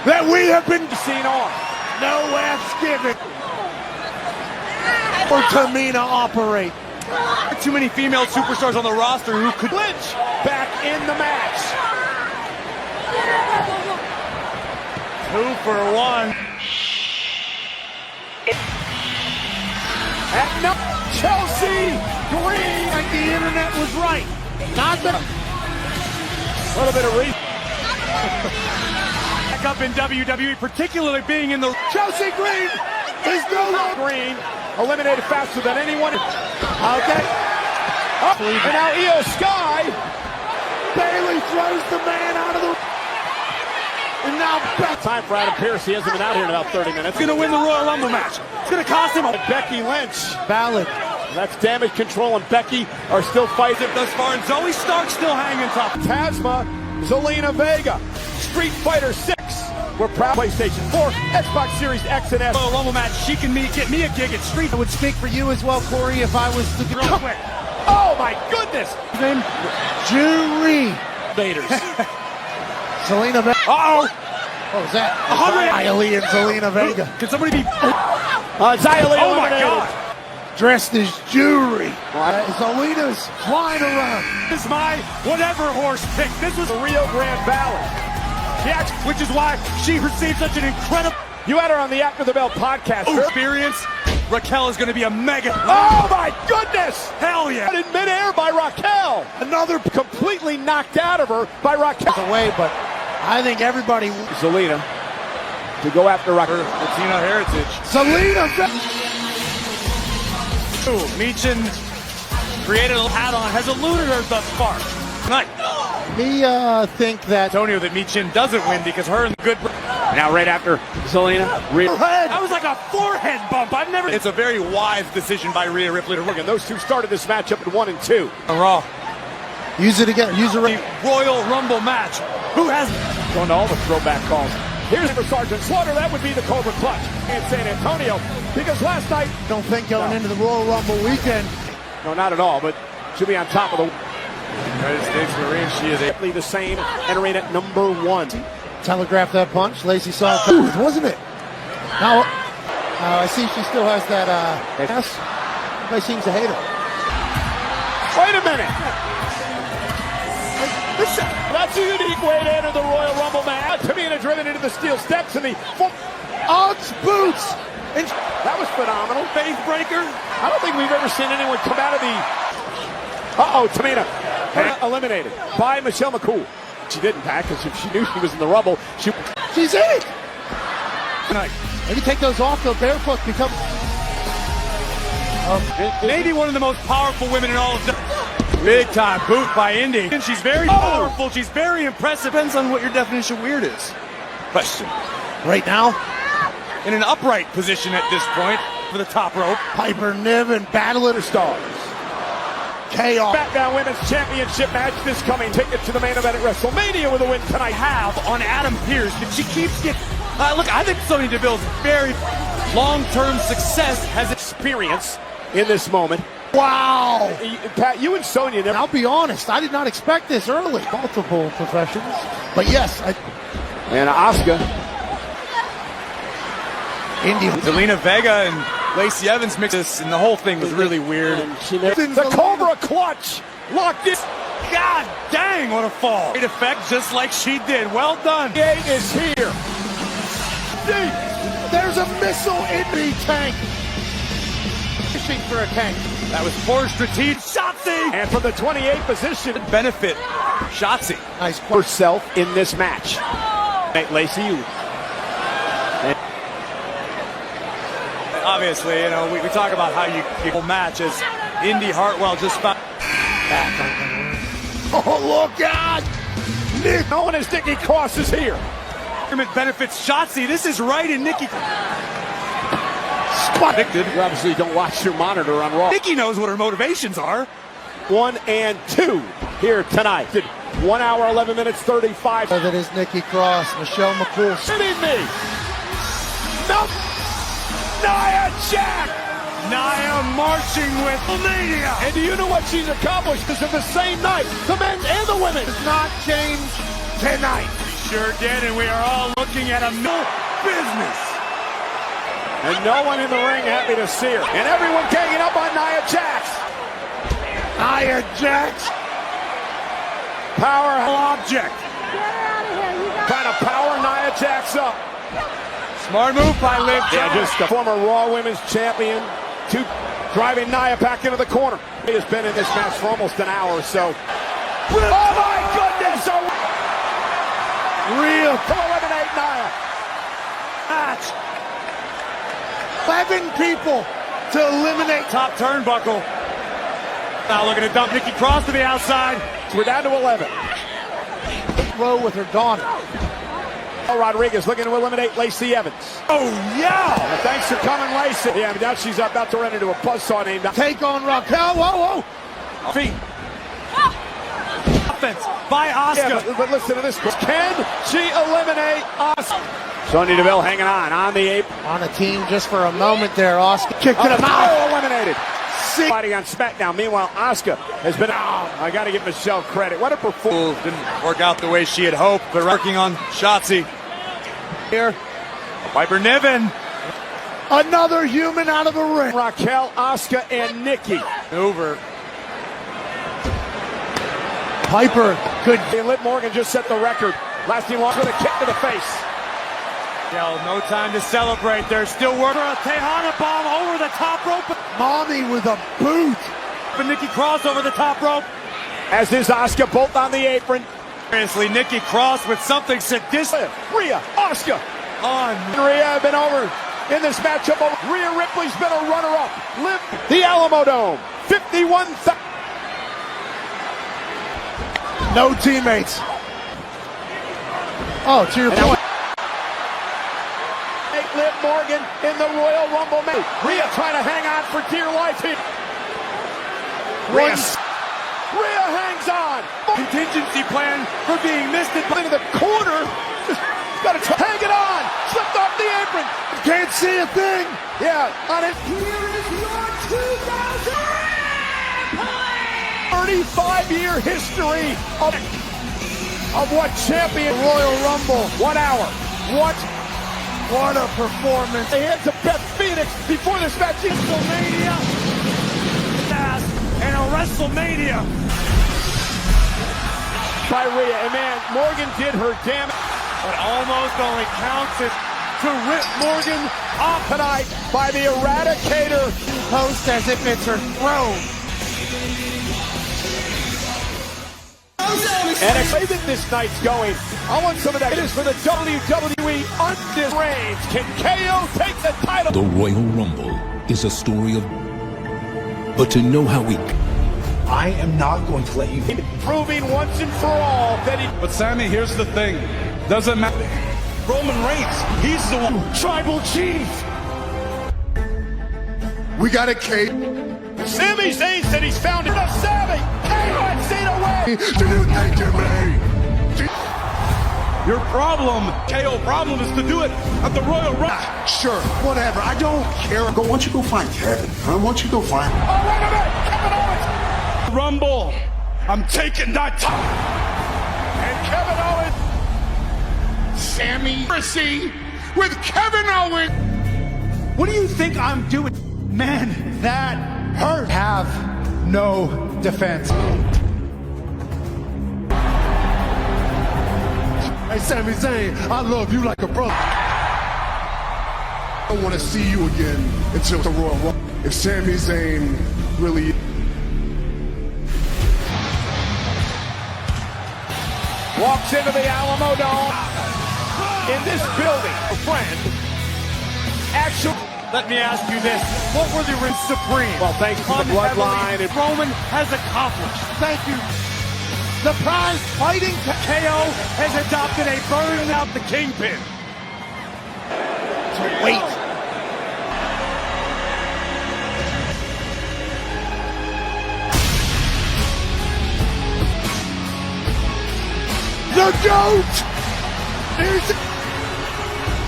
That we have been Seen on. no F's given. Or Tamina operate. Too many female superstars on the roster who could... Lynch back in the match. 2 for 1. And no, Chelsea Green. Like the internet was right. Not the... A little bit of reason. Back up in WWE, particularly being in the... Chelsea Green is no longer... Green eliminated faster than anyone. Okay. Up, and now Io Sky. Bayley throws the man out of the... And now back. Time for Adam Pearce. He hasn't been out here in about 30 minutes. He's going to win the Royal Rumble match. It's going to cost him a... Becky Lynch. Valid. That's damage control, and Becky are still fighting thus far, and Zoe Stark still hanging tough. Tasma, Zelina Vega, Street Fighter 6. We're proud PlayStation 4, Xbox Series X and S. Royal Rumble match. She can get me a gig at Street. I would speak for you as well, Corey, if I was the Real quick. Oh my goodness! Jury. Invaders. Selena Vega. Uh-oh. What was that? 100. Xia and Selena Vega. Can somebody be... Xia Li Oh my eliminated. God. Dressed as jewelry. Selena's flying around. This is my whatever horse pick. This was The Rio Grande Valley. yeah, which is why she received such an incredible You had her on the After the Bell podcast. experience. Raquel is going to be a mega. Oh my goodness! Hell yeah. In midair by Raquel. Another completely knocked out of her by Raquel. Away, but I think everybody. Zelina to go after Raquel. Latino heritage. Selena. Michin created a add-on, has eluded her thus far. Tonight. Me think that Antonio that Michin doesn't win because her and good. Now right after Zelina. That was like a forehead bump. I've never. It's a very wise decision by Rhea Ripley to work. And those two started this matchup at 1 and 2. Raw. use it again. Use it. The Royal Rumble match. Who has Going to all the throwback calls. Here's for Sergeant Slaughter. That would be the Cobra Clutch in San Antonio. Because last night, Don't think going into the Royal Rumble weekend. no, not at all, but should be on top of the United States Marine? She is a the same, entering at number 1. Telegraph that punch. Lacey saw it coming, wasn't it? Now, I see she still has that S. Everybody seems to hate her. Wait a minute. That's a unique way to enter the Royal Rumble match. Tamina driven into the steel steps and the Uggs boots. And that was phenomenal. Faith breaker. I don't think we've ever seen anyone come out of the. Tamina eliminated by Michelle McCool. She didn't pack because if she knew she was in the Rumble, she's in it. Maybe take those off. The barefoot become. maybe one of the most powerful women in all of the big time boot by Indy. And she's very powerful. She's very impressive. Depends on what your definition of weird is. Question. Right now, In an upright position at this point for the top rope. Piper Niven battling her stars. Chaos. SmackDown Women's Championship match this coming. Ticket to the main event at WrestleMania with a win tonight. Have on Adam Pearce. She keeps getting. Look, I think Sonya Deville's very long-term success has Experience in this moment. Wow. Pat, you and Sonya never. I'll be honest. I did not expect this early. Multiple professions. But yes, And Asuka. Indy. Zelina Vega and Lacey Evans mixed this, and the whole thing was really weird. The Cobra Clutch locked in. God dang, what a fall. Great effect, just like she did. Well done. Gate is here. There's a missile in the tank. Fishing for a tank. That was poor strategic. Shotzi! And from the 28th position, Benefit. Shotzi. Nice. herself in this match. Hey, Lacey, you. Obviously, you know, we talk about how you match as Indy Hartwell just found. Oh, look out! Nick, no one as Nikki Cross is here. Benefits Shotzi. This is right in Nikki. Spotted. You obviously don't watch your monitor on Raw. Nikki knows what her motivations are. 1 and 2 here tonight. 1 hour, 11 minutes, 35. That is Nikki Cross, Michelle McCool. Kidding me? No. Nia Jax. Nia marching with Mania. And do you know what she's accomplished? Because of the same night, the men's and the women does not change tonight. Sure did, and we are all looking at a no business. And no one in the ring happy to see her. And everyone ganging up on Nia Jax. Nia Jax. Power Object. trying to power Nia Jax up. Smart move by Liv. Yeah, just a former Raw Women's Champion. Driving Nia back into the corner. He has been in this match for almost an hour or so. Oh my goodness! Real. To eliminate Nia. Match. 11 people to eliminate. Top turnbuckle. Now looking to dump Nikki Cross to the outside. We're down to 11. Row with her daughter. Rodriguez looking to eliminate Lacey Evans. Oh, yeah! Well, thanks for coming, Lacey. Yeah, but now she's about to run into a buzzsaw named. Take on Raquel. Whoa, whoa. Feet. offense by Asuka. Yeah, but listen to this. Can she eliminate Asuka? Sonya Deville hanging on the apron. On a team just for a moment there. Asuka kicked to the mouth. Eliminated. Fighting on SmackDown. Meanwhile, Asuka has been out. I got to give Michelle credit. What a performance. Didn't work out the way she had hoped, but working on Shotzi. Here, Piper Niven. Another human out of the ring. Raquel, Asuka, and Nikki. Over. Piper could. Liv Morgan just set the record. Lasting long with a kick to the face. No time to celebrate. There's still work. A Tejana bomb over the top rope. Mommy with a boot. But Nikki Cross over the top rope. As is Asuka, both on the apron. Seriously, Nikki Cross with something sadistic. Rhea, Asuka. Rhea have been over in this matchup. Rhea Ripley's been a runner-up. Liv, the Alamo Dome. 51,000. No teammates. Oh, to your point. Liv Morgan in the Royal Rumble match. Rhea trying to hang on for dear life here. Rhea hangs on. Contingency plan for being missed into the corner. Got to hang it on. Slipped off the apron. Can't see a thing. Yeah, on it. Here is your 35-year history of what champion Royal Rumble. 1 hour. What a performance. They had to Beth Phoenix before this match. WrestleMania. And a WrestleMania. By Rhea. And man, Morgan did her damage. But almost only counts it to rip Morgan off tonight by the Eradicator. Post as if it's her throne. And the way that this night's going, I want some of that. It is for the WWE Undisputed Reigns. Can KO take the title? The Royal Rumble is a story of... But to know how we... I am not going to let you... Proving once and for all that he... But Sammy, here's the thing. Doesn't matter. Roman Reigns, he's the one. Tribal Chief. We got a cake. Sami Zayn said he's found it. Sammy, KO Cena away. Do you think you may? Your problem, KO problem, is to do it at the Royal Rumble. Sure, whatever. I don't care. Why don't you go find Kevin? Why don't you go find him? Oh, wait a minute. Kevin Owens. Rumble. I'm taking that time. And Kevin Owens. Sammy with Kevin Owens. What do you think I'm doing? Man, that hurt. Have no defense. Hey, Sami Zayn, I love you like a brother. I don't want to see you again until the Royal Rumble. If Sami Zayn really... Walks into the Alamo Dome. In this building, a friend. Actually, let me ask you this. What were the rings supreme? Well, thanks to the bloodline. And Roman has accomplished. Thank you. The prize fighting KO has adopted a burn out the kingpin. To wait. The GOAT!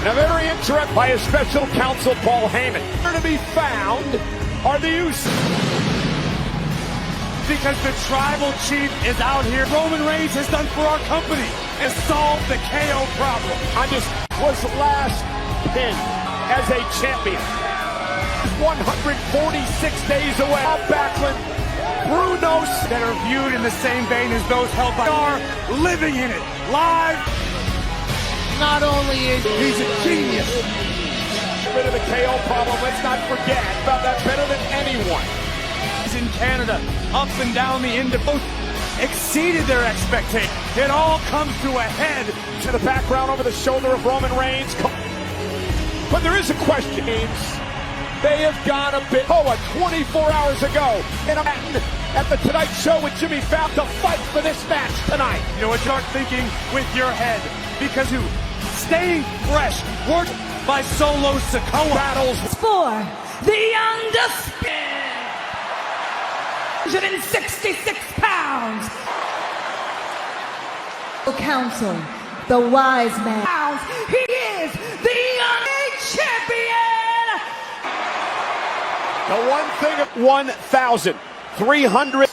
Now very interesting by his special counsel, Paul Heyman. Where to be found are the Usos. Because the tribal chief is out here. Roman Reigns has done for our company and solved the KO problem. I just was last pinned as a champion. 146 days away. Bob Backlund, Brunos, that are viewed in the same vein as those held by are living in it live. Not only is he's a genius. Get rid of the KO problem. Let's not forget about that better than anyone. In Canada, up and down the end of both exceeded their expectations. It all comes to a head. To the background over the shoulder of Roman Reigns. But there is a question. They have gone a bit. 24 hours ago in a match at the Tonight Show with Jimmy Fallon to fight for this match tonight. You know what you start thinking with your head, because who? Staying fresh, worked by Solo Sikoa. Battles for the undisputed 166 pounds. Council, the wise man. He is the champion! The one thing of 1,300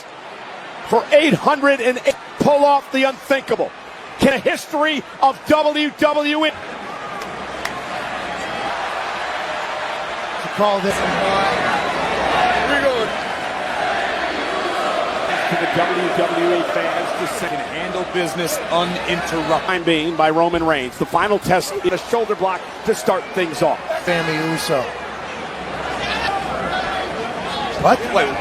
for 808. Pull off the unthinkable. Can a history of WWE. To call this. To the WWE fans to can handle business uninterrupted. time being by Roman Reigns. The final test is a shoulder block to start things off. Sammy Uso. What?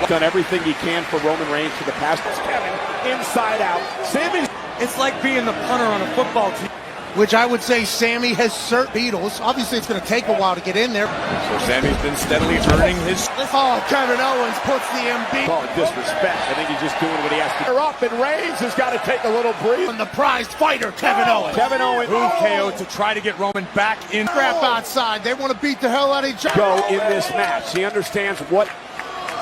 Done everything he can for Roman Reigns for the past. Kevin inside out. Sammy. It's like being the punter on a football team. Which I would say Sammy has certain Beatles. Obviously, it's going to take a while to get in there. So Sammy's been steadily earning his. Oh, Kevin Owens puts the MB. Oh, disrespect. I think he's just doing what he has to do. Up and Reigns has got to take a little breathe. And the prized fighter, Kevin Owens. Kevin Owens. Who KO to try to get Roman back in. Crap outside. They want to beat the hell out of each other. Go in this match. He understands what.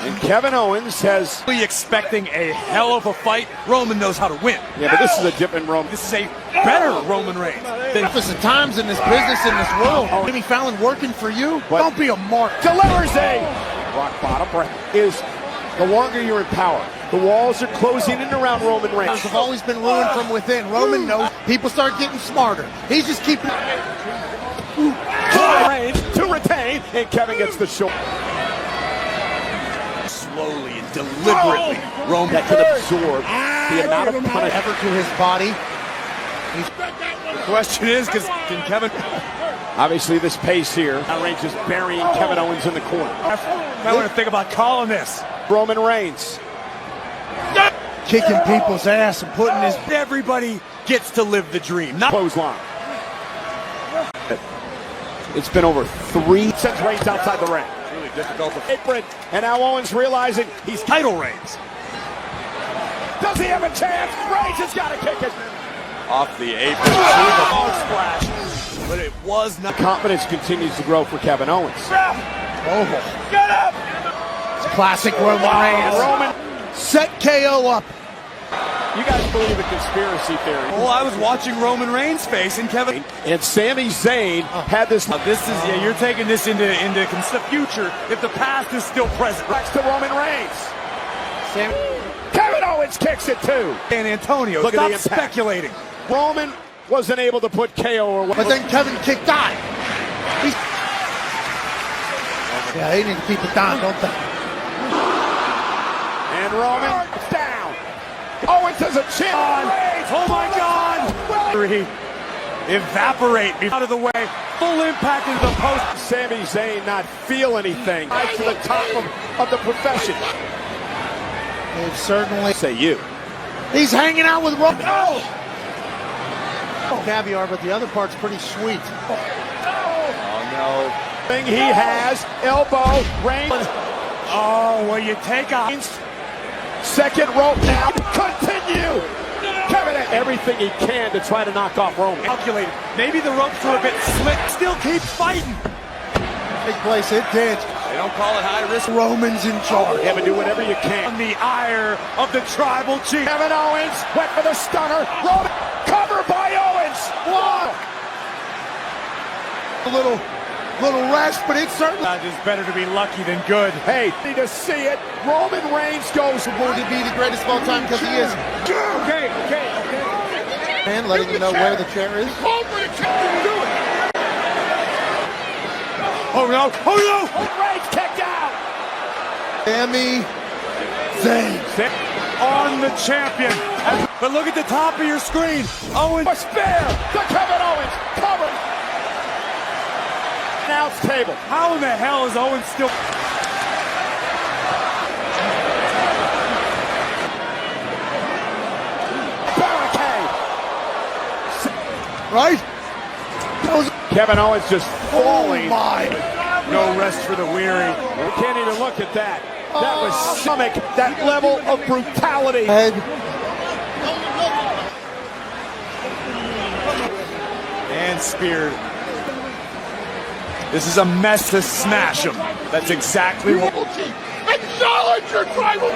And Kevin Owens has. Really expecting a hell of a fight. Roman knows how to win. Yeah, but this is a different Roman. This is a better Roman Reigns. Toughest of times in this business, in this world. Jimmy Fallon working for you? What? Don't be a mark. Delivers a rock bottom. Is the longer you're in power, the walls are closing in around Roman Reigns. Have always been ruined from within. Roman knows. People start getting smarter. He's just keeping. Reigns to retain, and Kevin gets the short. Slowly and deliberately, Roman that could absorb the amount of punishment ever to his body. The question is, can Kevin? Obviously, this pace here. Reigns is burying Kevin Owens in the corner. I want to think about calling this. Roman Reigns Kicking people's ass and putting his. Everybody gets to live the dream. Not clothesline. It's been over 3 since Reigns outside the ring. really difficult to Apron, and now Owens realizing he's title reigns. Does he have a chance? Reigns has got to kick it. Off the apron, the frog splash, but it was not. Confidence continues to grow for Kevin Owens. Oh, Get up! it's classic Roman Reigns. Roman Set KO up. You guys believe a conspiracy theory? Well, I was watching Roman Reigns face and Kevin. And Sami Zayn had this. This is you're taking this into the future if the past is still present. Next to Roman Reigns. Kevin Owens kicks it too. And Antonio, Look stop at the impact. speculating. Roman wasn't able to put KO or. But then Kevin kicked on. Yeah, they need to keep it down, don't they? And Roman down. Owens has a chin on. Oh my God! Evaporate out of the way. Full impact into the post. Sami Zayn not feel anything. Right to the top of the profession. They've certainly. Say you. He's hanging out with Roman. Oh! Caviar, but the other part's pretty sweet. Oh no. Thing he has. Elbow. Reigns. Oh, well, you take a second rope now. Continue. Kevin had everything he can to try to knock off Roman. Calculated. Maybe the ropes were a bit slick. Still keeps fighting. Big place, it did. They don't call it high risk. Roman's in charge. Yeah, but do whatever you can. On the ire of the tribal chief. Kevin Owens went for the stunner. Roman covered by Owens. Wow. A little rest, but it's certainly. It's better to be lucky than good. Hey, need to see it. Roman Reigns goes going to be the greatest of all time because he is. Okay. And letting you know where the chair is. Oh no! Reigns kicked out. Sami Zayn on the champion. But look at the top of your screen. Owens. A spear to Kevin Owens. Covered. Announce table. How in the hell is Owens still? Barricade. Right? Kevin Owens just falling. Oh my. No rest for the weary. We can't even look at that. That was stomach. That level of brutality. Head. And speared. This is a mess to smash him. That's exactly what. Acknowledge your tribal.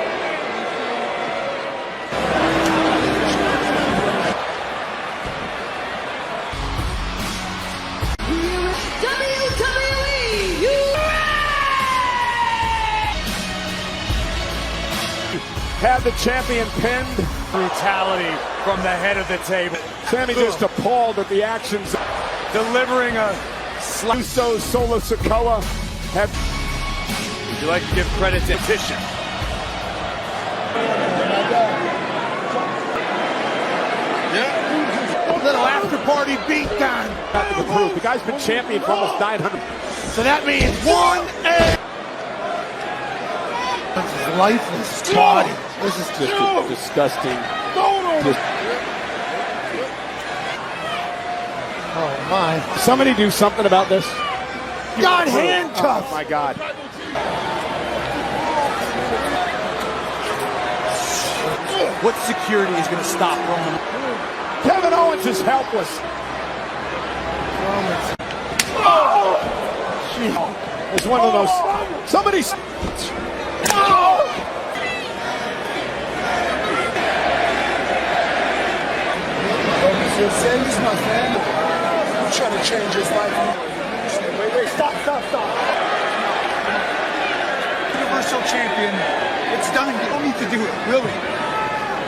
had the champion pinned. Brutality from the head of the table. Sammy just appalled at the actions. Delivering a slap. Usos, Solo Sikoa have. Would you like to give credit to Tisha? Little after party beatdown. The guy's been champion for almost 900. So that means 1A. This is lifeless body. This is just disgusting. Oh my. Somebody do something about this. God handcuffed. Oh my God. What security is going to stop Roman? Kevin Owens is helpless. Oh! It's one of those. Somebody's. Sammy's my family. I'm trying to change his life. Wait, stop. Universal champion. It's done. You don't need to do it, really.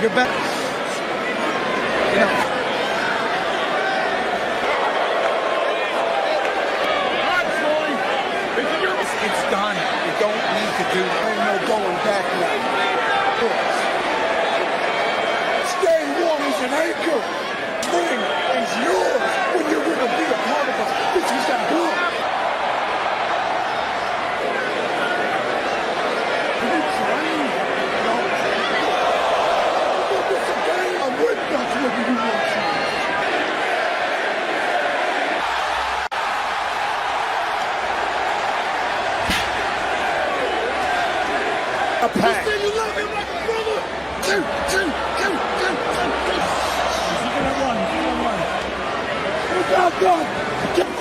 You're better. You know. It's done. You don't need to do it. There ain't no going back now. Stay warm as an anchor. Ring is yours when you're going to be a part of us. This is that blood. I'm with that's what you want to. A pack. You love him like a brother. Two. Without God. Come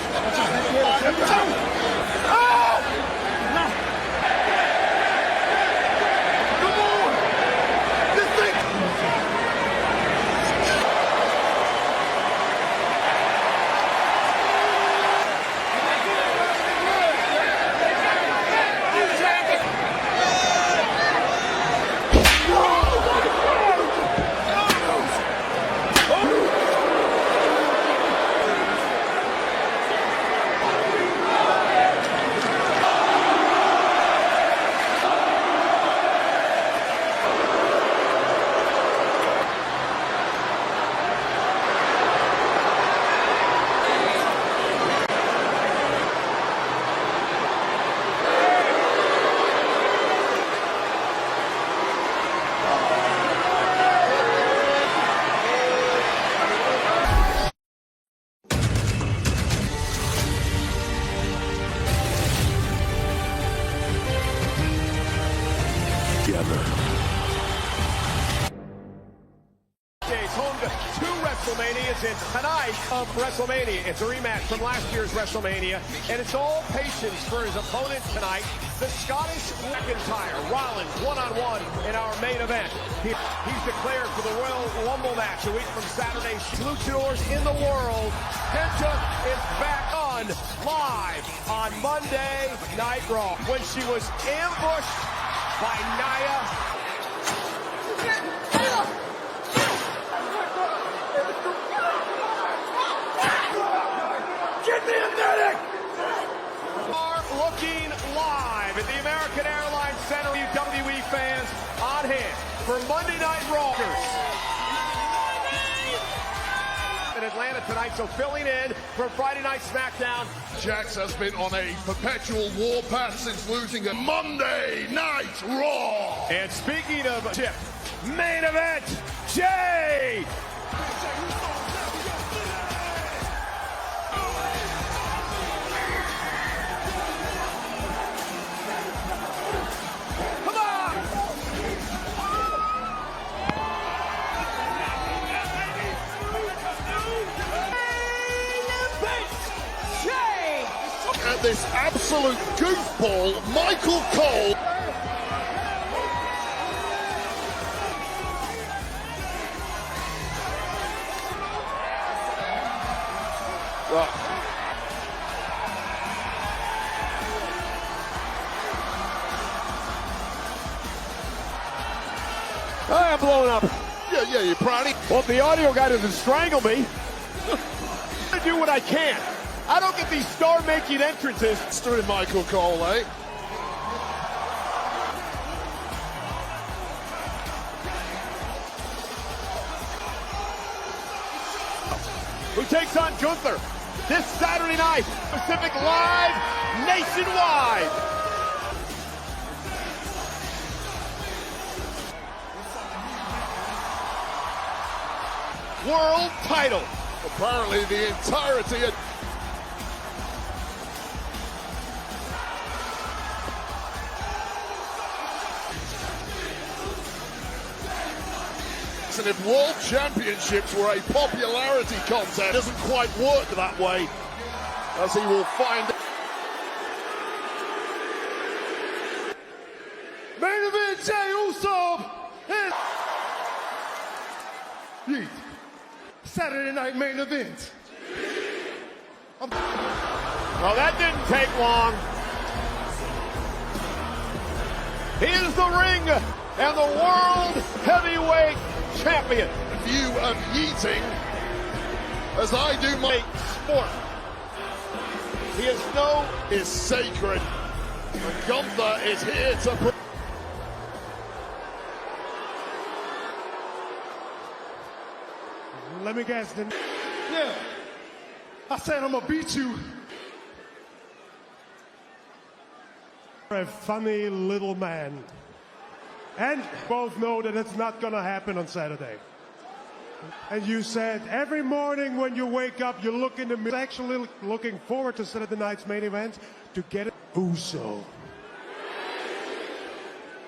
on. This thing. Home to 2 WrestleManias and tonight of WrestleMania. It's a rematch from last year's WrestleMania, and it's all patience for his opponent tonight, the Scottish McIntyre. Rollins one-on-one in our main event. He's declared for the Royal Rumble match a week from Saturday. Luchadors in the world. Penta is back on live on Monday Night Raw when she was ambushed by Nia. Get me a medic! Are looking live at the American Airlines Center. WWE fans on hand for Monday Night Raw. In Atlanta tonight, so filling in for Friday Night SmackDown. Jax has been on a perpetual warpath since losing a Monday Night Raw. And speaking of tip, main event, Jay! At this absolute goofball, Michael Cole. got blown up. Yeah, you're proud. Well, if the audio guy doesn't strangle me, I do what I can. I don't get these star-making entrances. Through Michael Cole, eh? Who takes on Gunther this Saturday night, Pacific Live, nationwide. World title. Apparently the entirety of... And if World Championships were a popularity contest, it doesn't quite work that way, as he will find. Main event, Jey Uso and Saturday night main event. Well, that didn't take long. He is the ring and the world heavyweight champion. View of yeeting, as I do my sport. He is sacred. And Gunther is here to. Let me guess then. Yeah. I said I'm gonna beat you. You're a funny little man. And both know that it's not gonna happen on Saturday. And you said every morning when you wake up, you look in the mirror, actually looking forward to Saturday night's main event to get it. Uso.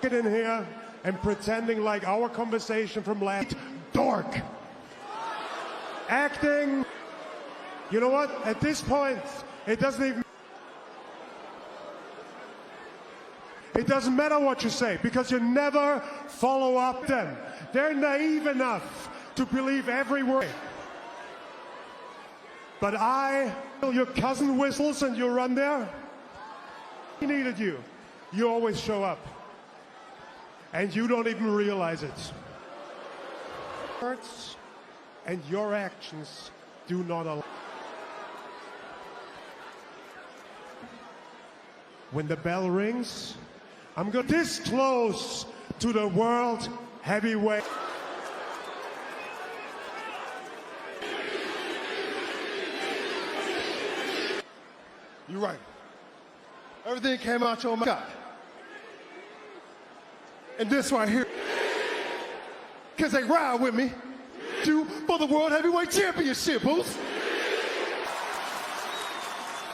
Get in here and pretending like our conversation from last dork. Acting. You know what? At this point, it doesn't matter what you say because you never follow up them. They're naive enough to believe every word. But your cousin whistles and you run there. He needed you. You always show up. And you don't even realize it. Words and your actions do not allow. When the bell rings, I'm going this close to the world heavyweight. You're right. Everything came out your mouth. And this right here, because they ride with me, for the World Heavyweight Championship, Oos.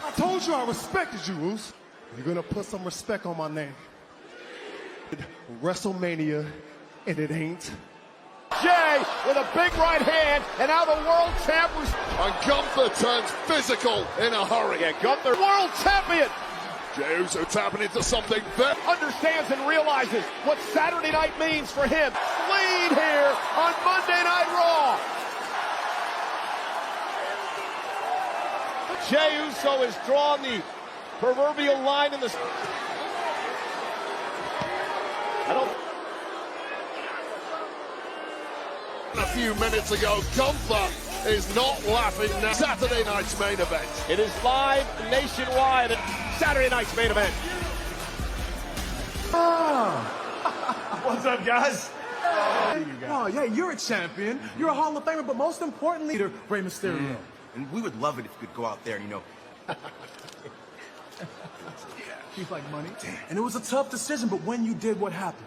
I told you I respected you, Oos. You're gonna put some respect on my name. WrestleMania, and it ain't. Jey with a big right hand, and now the world champ. And Gunther turns physical in a hurry. Yeah, Gunther, world champion. Jey Uso tapping into something that understands and realizes what Saturday night means for him. Lead here on Monday Night Raw. Jey Uso has drawn the proverbial line in the... A few minutes ago, Gunther is not laughing now. Saturday night's main event. It is live nationwide at Saturday night's main event. What's up, guys? Oh, yeah, you're a champion. You're a Hall of Famer, but most importantly, Rey Mysterio. And we would love it if you could go out there and, He's like money. Damn. And it was a tough decision, but when you did, what happened?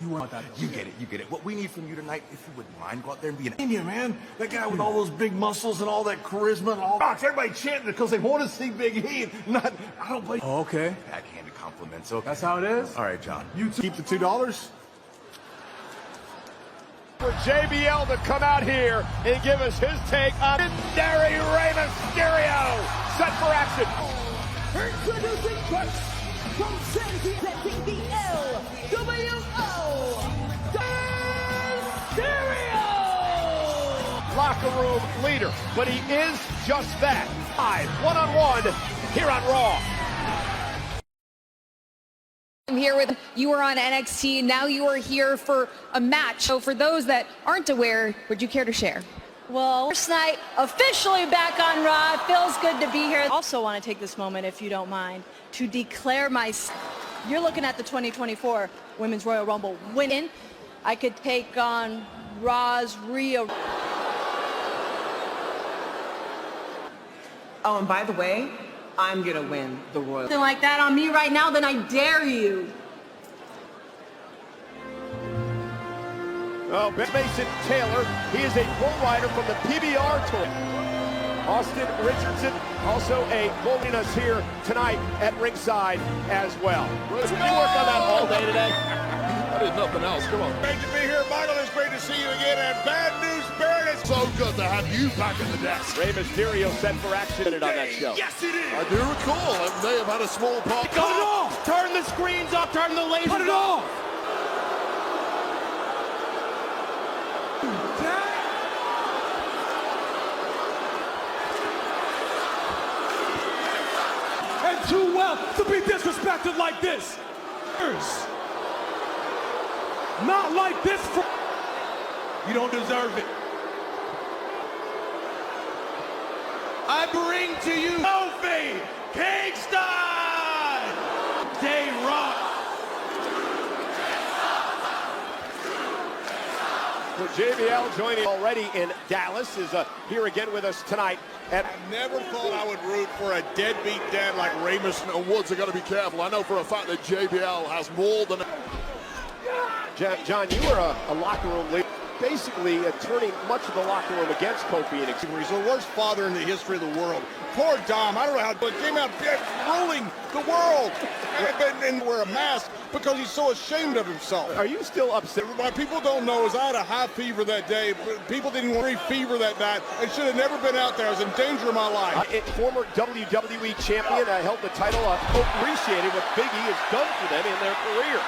You weren't that. You get it. What we need from you tonight, if you wouldn't mind, go out there and be an... Yeah, man. That guy with all those big muscles and all that charisma and all that. Everybody chanting it because they want to see Big E. I don't play. Oh, okay. Backhanded compliment. So that's how it is? All right, John. You keep the $2? For JBL to come out here and give us his take on legendary Rey Mysterio. Set for action. Introducing first, from presenting the LWO, Mysterio! Locker room leader, but he is just that. Live, one-on-one, here on Raw. here with you were on NXT. Now you are here for a match. So for those that aren't aware, would you care to share? Well, first night officially back on Raw. It feels good to be here. Also want to take this moment, if you don't mind, to declare you're looking at the 2024 Women's Royal Rumble winning. I could take on Raw's Rhea. Oh, and by the way, I'm gonna win the Royal. Something like that on me right now, then I dare you. Oh, Mason Taylor, he is a pro rider from the PBR Tour. Austin Richardson, also a joining us here tonight at ringside as well. Did you work on that all day today? I did nothing else. Come on. Great to be here, Michael. It's great to see you again. And bad news, Barrett. It's so good to have you back at the desk. Rey Mysterio set for action on that show. Yes, it is. I do recall. And they have had a small part. Cut it off. Turn the screens off. Turn the lasers off. Cut it off. And too well to be disrespected like this. Not like this. You don't deserve it. I bring to you Kofi Kingston! Day Rock. So JBL joining already in Dallas is here again with us tonight. I never thought I would root for a deadbeat dad like Ramus and Woods. I got to be careful. I know for a fact that JBL has more than. John, you were a locker room leader, basically turning much of the locker room against Kofi. He's the worst father in the history of the world. Poor Dom, I don't know how, but came out ruling the world and wear a mask because he's so ashamed of himself. Are you still upset? What people don't know is I had a high fever that day. People didn't worry fever that night and should have never been out there. I was in danger of my life. Former WWE champion held the title. Appreciated what Big E has done for them in their career.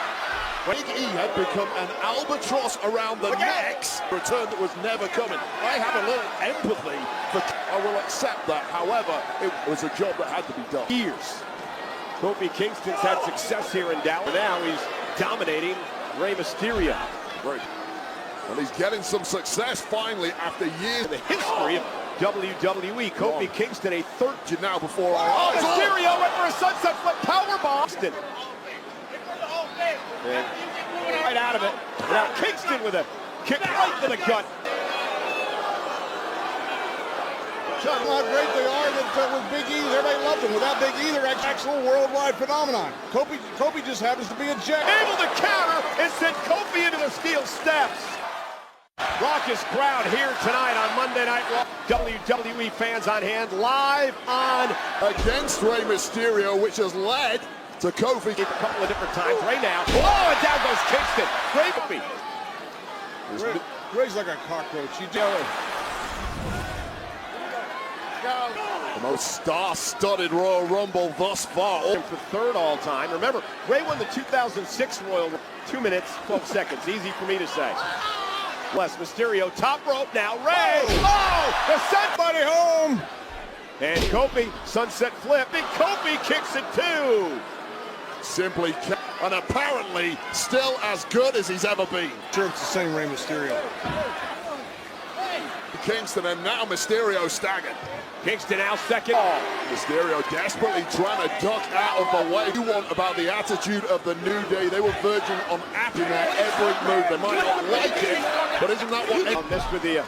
Big E had become an albatross around the necks. Return that was never coming. I have a little empathy for. I will accept that. However, it was a job that had to be done. Years. Kofi Kingston's had success here in Dallas. Now he's dominating Rey Mysterio. Right. And he's getting some success finally after years. In the history of WWE, Kofi Kingston a third now before our eyes. Mysterio went for a sunset flip powerbomb. And right out of it. Now Kingston with a kick right to the gut. John, how great they are with Big E. Everybody loved them. Without Big E, they're an actual worldwide phenomenon. Kofi just happens to be a jet. Able to counter and send Kofi into the steel steps. Raucous crowd here tonight on Monday Night Raw. WWE fans on hand, live on against Rey Mysterio, which has led to Kofi a couple of different times. Right now. Oh, and down goes Kingston. Rey's like a cockroach. The most star-studded Royal Rumble thus far. For third all-time. Remember, Rey won the 2006 Royal Rumble. 2 minutes, 12 seconds. Easy for me to say. Bless Mysterio, top rope now. Rey! Oh! The set buddy home! And Kofi, sunset flip. And Kofi kicks it too. Simply, and apparently still as good as he's ever been. Sure, it's the same Rey Mysterio. Kingston and now Mysterio staggered. Kingston now second. Mysterio desperately trying to duck out of the way. You want about the attitude of the New Day. They were verging on apping at every move. They might not like it, but isn't that what they... This with the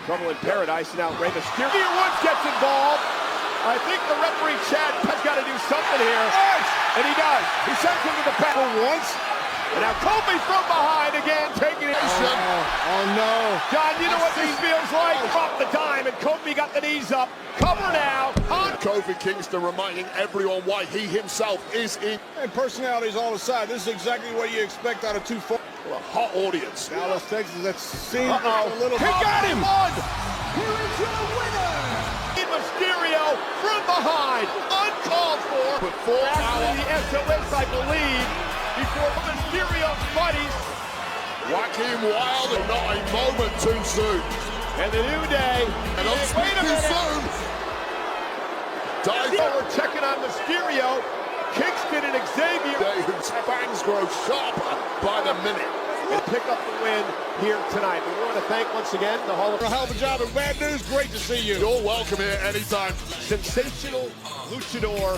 Trouble in Paradise. Now Rey Mysterio Woods gets involved. I think the referee Chad has got to do something here. And he does. He sends him to the back once. And now Kofi from behind again, taking it. Oh no. John, you know what this feels like? Drop the dime, and Kofi got the knees up. Cover now. Kofi Kingston reminding everyone why he himself is in. And personalities all aside, this is exactly what you expect out of 2-4. A hot audience. Dallas, Texas, that seems a little... He got him! Here is your winner! Mysterio from behind, uncalled for. Actually, the SOS, I believe, before Mysterio's buddies. Joaquin Wilde, and not a moment too soon. And the New Day. And wait a minute. Too soon. We're checking on Mysterio. Kingston and Xavier. Whose fangs grow sharper by the minute. And pick up the win here tonight. We want to thank once again the Hall of A hell of a job and bad news. Great to see you. You're welcome here anytime. Sensational luchador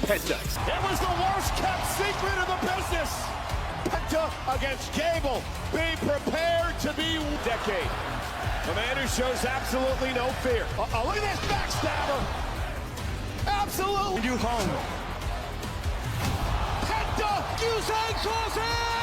Penta. It was the worst kept secret of the business. Penta against Gable. Be prepared to be decade. A man who shows absolutely no fear. Look at this backstabber. Absolutely. You home. Penta using Clausen.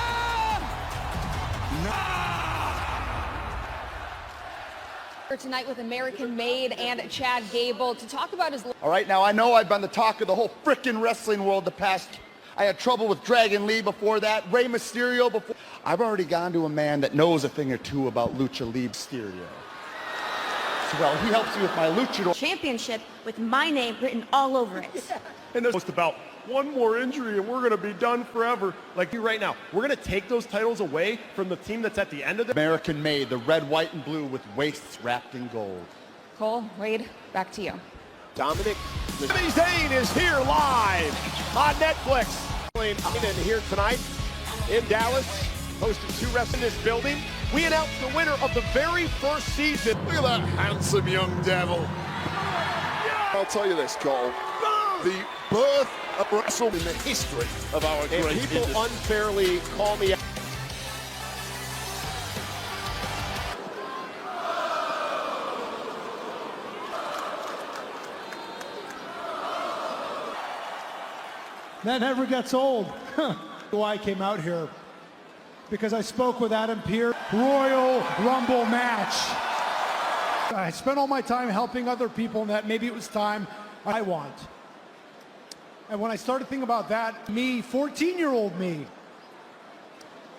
Tonight with American Made and Chad Gable to talk about his... All right, now I know I've been the talk of the whole frickin' wrestling world the past. I had trouble with Dragon Lee before that, Rey Mysterio before. I've already gone to a man that knows a thing or two about Lucha Libre Mysterio. So, well, he helps me with my luchador championship with my name written all over it. And there's just about one more injury and we're going to be done forever. Like you right now, we're going to take those titles away from the team that's at the end of the... American Made, the red, white, and blue with waists wrapped in gold. Cole, Wade, back to you. Dominic Zayn is here live on Netflix. And here tonight in Dallas, hosted 2 wrestlers in this building. We announced the winner of the very first season. Look at that handsome young devil. I'll tell you this, Cole. The birth of wrestling in the history of our and great people industry. Unfairly call me out. That never gets old. Why I came out here. Because I spoke with Adam Pearce. Royal Rumble match. I spent all my time helping other people and that maybe it was time I want. And when I started thinking about that, me, 14-year-old me,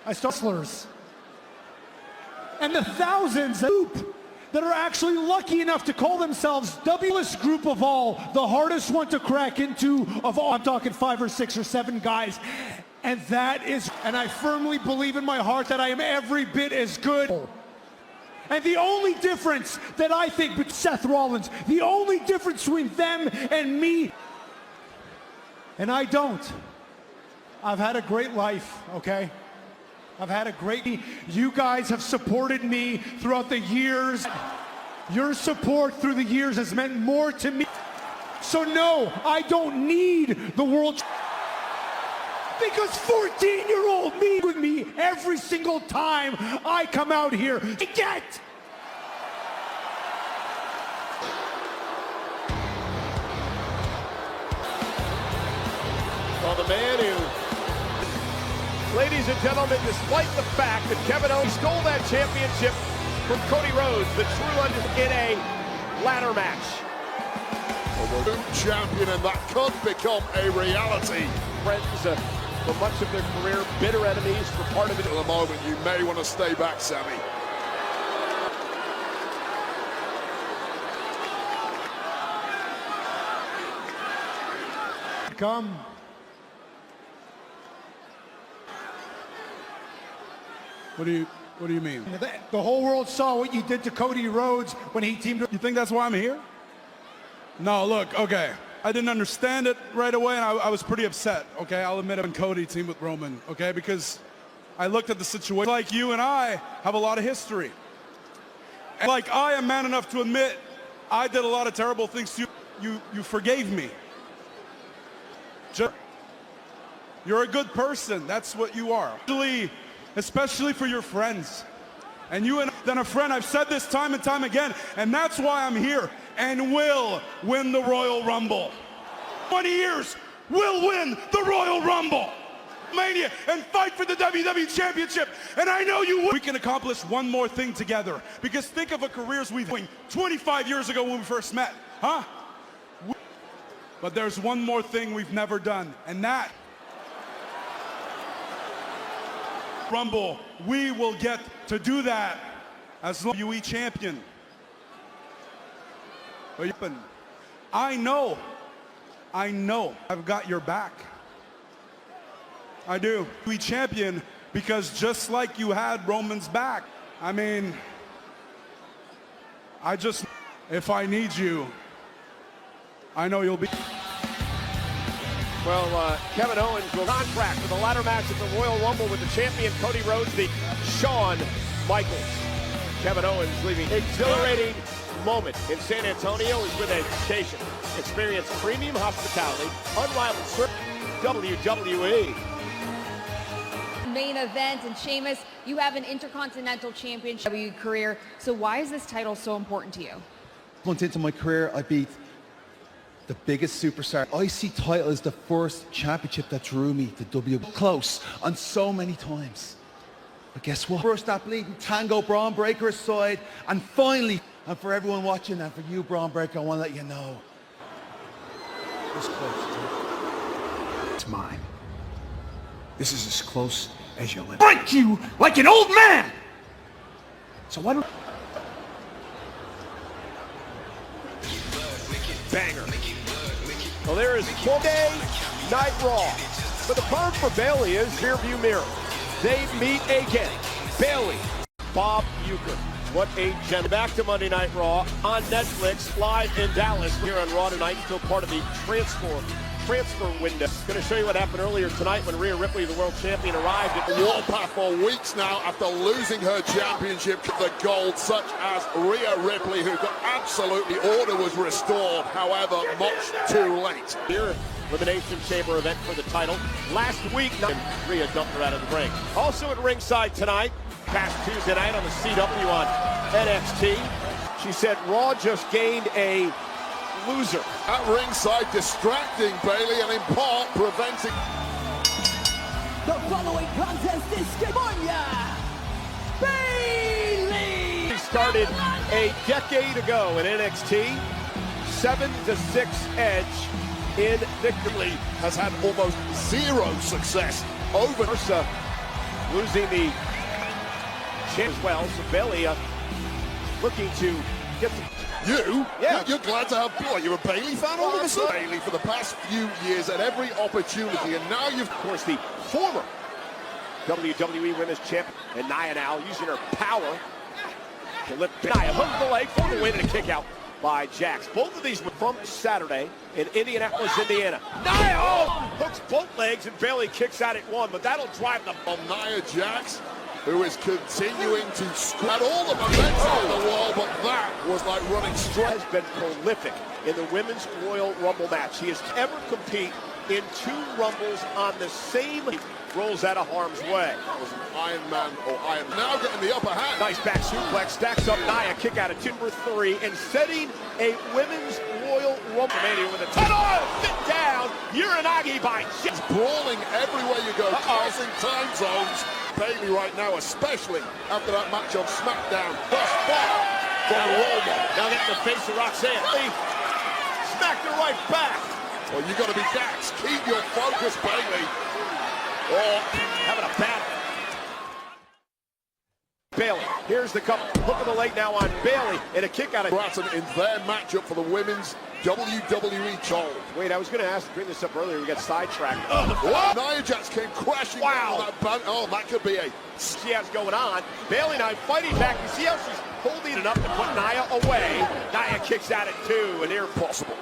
I started wrestlers. And the thousands that are actually lucky enough to call themselves WS group of all, the hardest one to crack into of all. I'm talking 5 or 6 or 7 guys. And that is, and I firmly believe in my heart that I am every bit as good. And the only difference that I think with Seth Rollins, the only difference between them and me, and I don't. I've had a great life, okay? I've had a great, you guys have supported me throughout the years. Your support through the years has meant more to me. So no, I don't need the world. Because 14-year-old me with me every single time I come out here to get. Well, the man who, ladies and gentlemen, despite the fact that Kevin Owens stole that championship from Cody Rhodes, the true in a ladder match. Well, the new champion, and that could become a reality. Friends for much of their career, bitter enemies for part of it. At the moment, you may want to stay back, Sammy. Come. What do you mean? The whole world saw what you did to Cody Rhodes when he teamed up. You think that's why I'm here? No, look, okay. I didn't understand it right away, and I was pretty upset, okay? I'll admit it when Cody teamed with Roman, okay? Because I looked at the situation like you and I have a lot of history. And like I am man enough to admit I did a lot of terrible things to you. You forgave me. You're a good person. That's what you are. Especially for your friends. And you and then a friend, I've said this time and time again, and that's why I'm here and will win the Royal Rumble. 20 years, will win the Royal Rumble. Mania and fight for the WWE Championship. And I know you will. We can accomplish one more thing together. Because think of the careers we've done 25 years ago when we first met, huh? But there's one more thing we've never done, and that Rumble, we will get to do that as WWE champion. I know I've got your back. I do. We champion because just like you had Roman's back, I mean, if I need you, I know you'll be. Well, Kevin Owens will contract for the ladder match at the Royal Rumble with the champion Cody Rhodes, the Shawn Michaels. Kevin Owens leaving exhilarating moment in San Antonio is with education. Experience premium hospitality, unrivaled service, WWE. Main event, and Sheamus, you have an Intercontinental Championship career, so why is this title so important to you? Months into my career, I beat the biggest superstar. IC title is the first championship that drew me to WWE. Close on so many times. But guess what? First that bleeding Tango Braun Breaker aside, and finally, and for everyone watching, and for you, Braun Breaker, I want to let you know. This close. It's mine. This is as close as you'll ever. Break you like an old man! So why don't... Banger. Well, there is Monday Night Raw. But the burn for Bayley is rearview mirror. They meet again. Bayley, Bob Uecker. What a gem. Back to Monday Night Raw on Netflix, live in Dallas. Here on Raw tonight, still part of the transfer window. Going to show you what happened earlier tonight when Rhea Ripley, the world champion, arrived at the Warpath for weeks now after losing her championship to the gold, such as Rhea Ripley, who got absolutely order was restored, however, much too late. Here, Elimination Chamber event for the title. Last week, Rhea dumped her out of the ring. Also at ringside tonight, past Tuesday night on the CW on NXT, she said Raw just gained a loser. At ringside, distracting Bayley and in part preventing. The following contest is Disclimer. Bayley! He started a decade ago in NXT, 7-6 edge in victory. Has had almost zero success over Versa, losing the champ as well. So Bayley looking to get the... You? Yeah. You're glad to have... What, you're a Bayley fan all of a sudden? Bayley for the past few years at every opportunity, and now you've... Of course, the former WWE Women's Champion, and Nia now using her power to lift Nia. Hook the leg for the win and a kick out by Jax. Both of these were from Saturday in Indianapolis, Indiana. Nia hooks both legs and Bayley kicks out at one, but that'll drive them. Nia Jax, who is continuing to spread all the momentum on the wall, but that was like running straight. Has been prolific in the Women's Royal Rumble match. He has ever compete in 2 Rumbles on the same rolls out of harm's way. That was an Iron Man or Iron. Now getting the upper hand. Nice back suplex, stacks up Nia, kick out at number 3, and setting a Women's Royal Rumble Mania with a title. Fit down, Uranagi by Jax. Brawling everywhere you go, crossing time zones. Bayley right now, especially after that match on SmackDown. Thus far from Royal. Now getting the face of Roxanne. Smacked her right back. Well, you got to be Dax. Keep your focus, Bayley. Oh, having a bad. Bayley, here's the couple. Look at the leg now on Bayley, and a kick out of Bratton in their matchup for the women's WWE title. Wait, I was going to ask to bring this up earlier. We got sidetracked. Nia Jax came crashing down that band. Oh, that could be a... She has going on. Bayley now fighting back. You see how she's holding it up to put Nia away. Nia kicks out at 2, and impossible.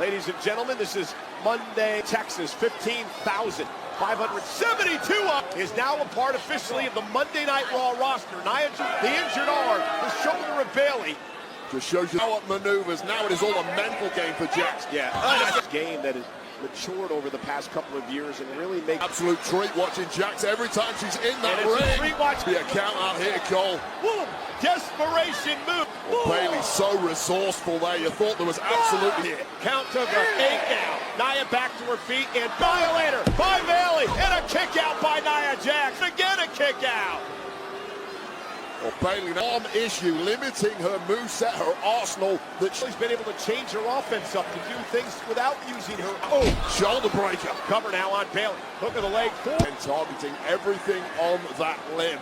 Ladies and gentlemen, this is Monday, Texas. 15,572 up is now a part officially of the Monday Night Raw roster. Nia, the injured arm, the shoulder of Bayley. Just shows you how it maneuvers. Now it is all a mental game for Jax. Yeah, this game that has matured over the past couple of years and really make absolute treat watching Jax every time she's in that ring. Be a count out here, Cole. Boom! Desperation move. Well, Bayley's so resourceful there. You thought there was absolutely count to the 8 now. Nia back to her feet and violator by Bayley and a kick out by Nia Jax. Again a kick out. Well, Bayley, an arm issue, limiting her moveset, her arsenal. That she's been able to change her offense up to do things without using her. Oh, shoulder breaker. Cover now on Bayley. Hook of the leg. And targeting everything on that limb.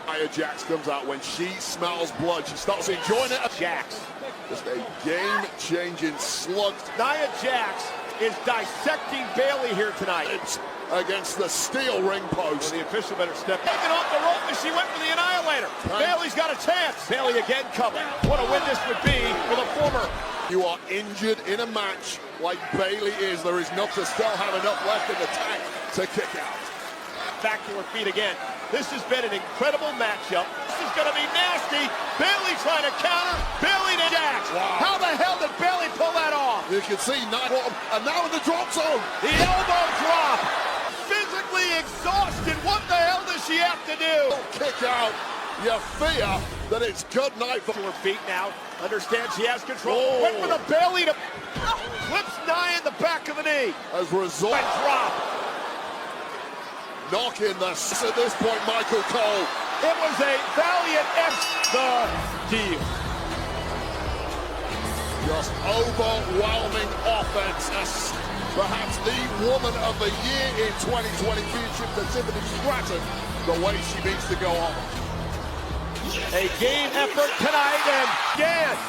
Nia Jax comes out when she smells blood. She starts enjoying it. Jax. Just a game-changing slug. Nia Jax is dissecting Bayley here tonight. It's against the steel ring post. Well, the official better step. Taking off the rope as she went for the Annihilator. Bayley's got a chance. Bayley again coming. What a win this would be for the former You are injured in a match like Bayley is. There is not to still have enough left in the tank to kick out. Back to her feet again. This has been an incredible matchup. This is going to be nasty. Bayley trying to counter. Bayley to Jax. Wow. How the hell did Bayley pull that off? You can see and now in the drop zone. The elbow drop. Physically exhausted. What the hell does she have to do? Kick out. You fear that it's good night for to her feet now. Understand she has control. Went for the Bayley to flips Nia in the back of the knee. As a result, drop. Knocking the at this point, Michael Cole. It was a valiant the deal. Just overwhelming offense. Perhaps the woman of the year in 2020 Championship to Tiffany Stratton. The way she needs to go on. A game effort tonight and again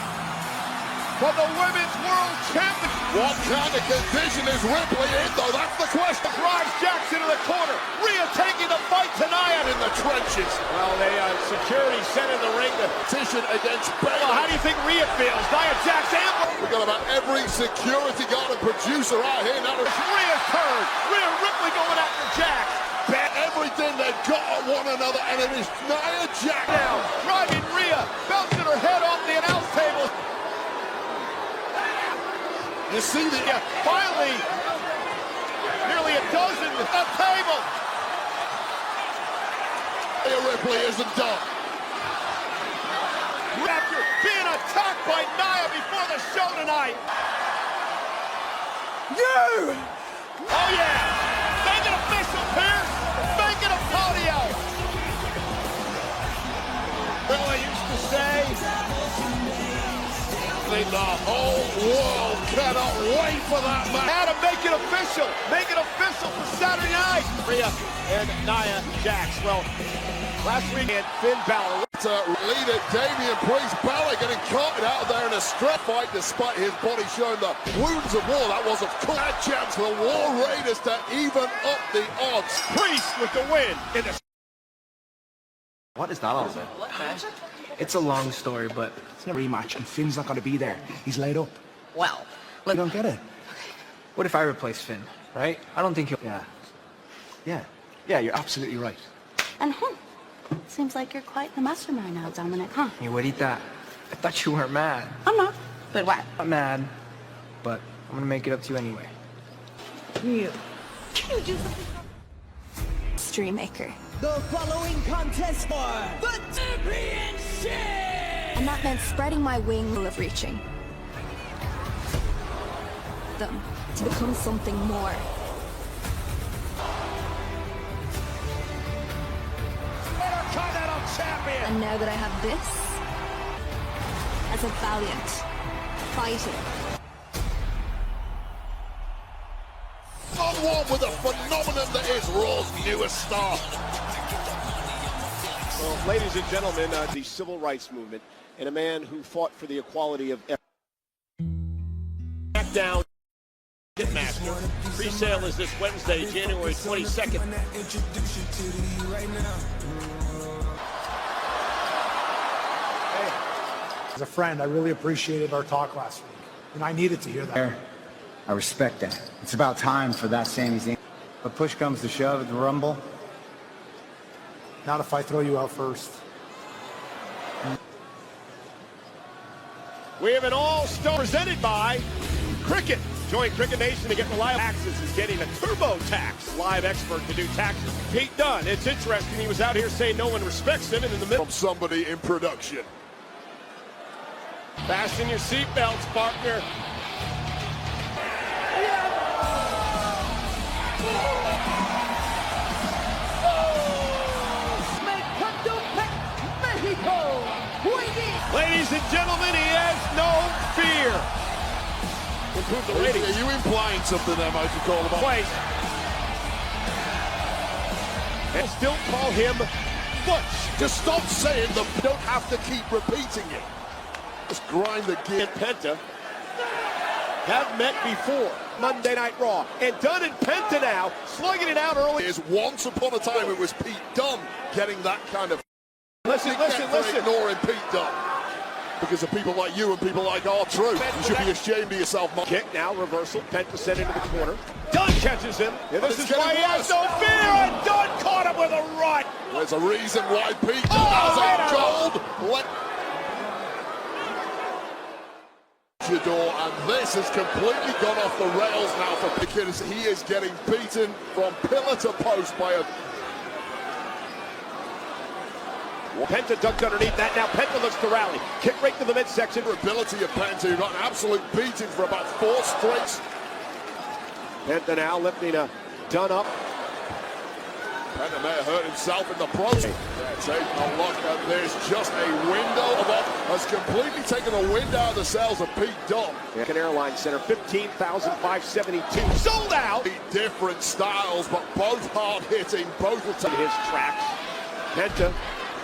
for the Women's World Championship. What kind of condition is Ripley in, though? That's the question. Drives Jackson to the corner. Rhea taking the fight tonight in the trenches. Well, they security sent in the ring to petition against Bayley. Well, how do you think Rhea feels? Nia Jax ambush. We've got about every security guard and producer out here now. Rhea's turn. Rhea Ripley going after Jax. Bet everything they've got on one another, and it is Nia Jax now driving Rhea, bouncing her head off the announce table. You see the finally nearly a dozen at the table. Rhea Ripley isn't done. After being attacked by Nia before the show tonight. Oh yeah! Make it official, Pierce! Make it a podium! Well, I used to say, the whole world cannot wait for that match. How to make it official! Make it official for Saturday night! Rhea and Nia Jax. Well, last week had Finn Balor. To lead it, Damian Priest. Balor getting caught out there in a strap fight despite his body showing the wounds of war. That was, of course, a chance for the War Raiders to even up the odds. Priest with the win in the... What is that all about? What match? It's a long story, but it's a rematch, and Finn's not going to be there. He's laid up. Well, I don't get it. What if I replace Finn, right? I don't think he'll... Yeah, you're absolutely right. And seems like you're quite the mastermind now, Dominic, huh? You would eat that. I thought you weren't mad. I'm not. But what? I'm mad, but I'm going to make it up to you anyway. You. Can you do something? Stream Maker. The following contest for the championship! And that meant spreading my wing of reaching them to become something more. Intercontinental Champion! And now that I have this, as a valiant, fighting, on one with a phenomenon that is Raw's newest star. Well, ladies and gentlemen, the civil rights movement and a man who fought for the equality of SmackDown Hitmaster. Pre-sale is this Wednesday, January 22nd. As a friend, I really appreciated our talk last week, and I needed to hear that. I respect that. It's about time for that Sami Zayn. But push comes to shove at the Rumble. Not if I throw you out first. We have an all-star presented by Cricket. Join Cricket Nation to get reliable taxes. Is getting a TurboTax live expert to do taxes. Pete Dunne. It's interesting. He was out here saying no one respects him, and in the middle from somebody in production. Fasten your seatbelts, partner. Ladies and gentlemen, he has no fear. Improve the ratings. Are you implying something there, Michael Cole? Wait. And still call him Butch. Just stop saying them. You don't have to keep repeating it. Just grind the gear. And Penta have met before Monday Night Raw. And Dunne and Penta now slugging it out early. Is once upon a time it was Pete Dunne getting that kind of... Listen. Ignoring Pete Dunne. because of people like you and people like our truth. You should be ashamed of yourself, Mark. Kick now, reversal. Penta sent into the corner. Dunn catches him. And this is why he has worse. no fear. And Dunn caught him with a right. There's a reason why Pete has a gold. And this has completely gone off the rails now for because he is getting beaten from pillar to post by a... Penta ducked underneath that. Now Penta looks to rally. Kick right to the midsection. Ability of Penta, who got an absolute beating for about 4 straight. Penta now lifting a Dunn up. Penta may have hurt himself in the process. Take a look at this. Just a window of has completely taken the wind out of the sails of Pete Dunne. American Airlines Center, 15,572. Sold out. Different styles, but both hard hitting. Both will take his tracks. Penta.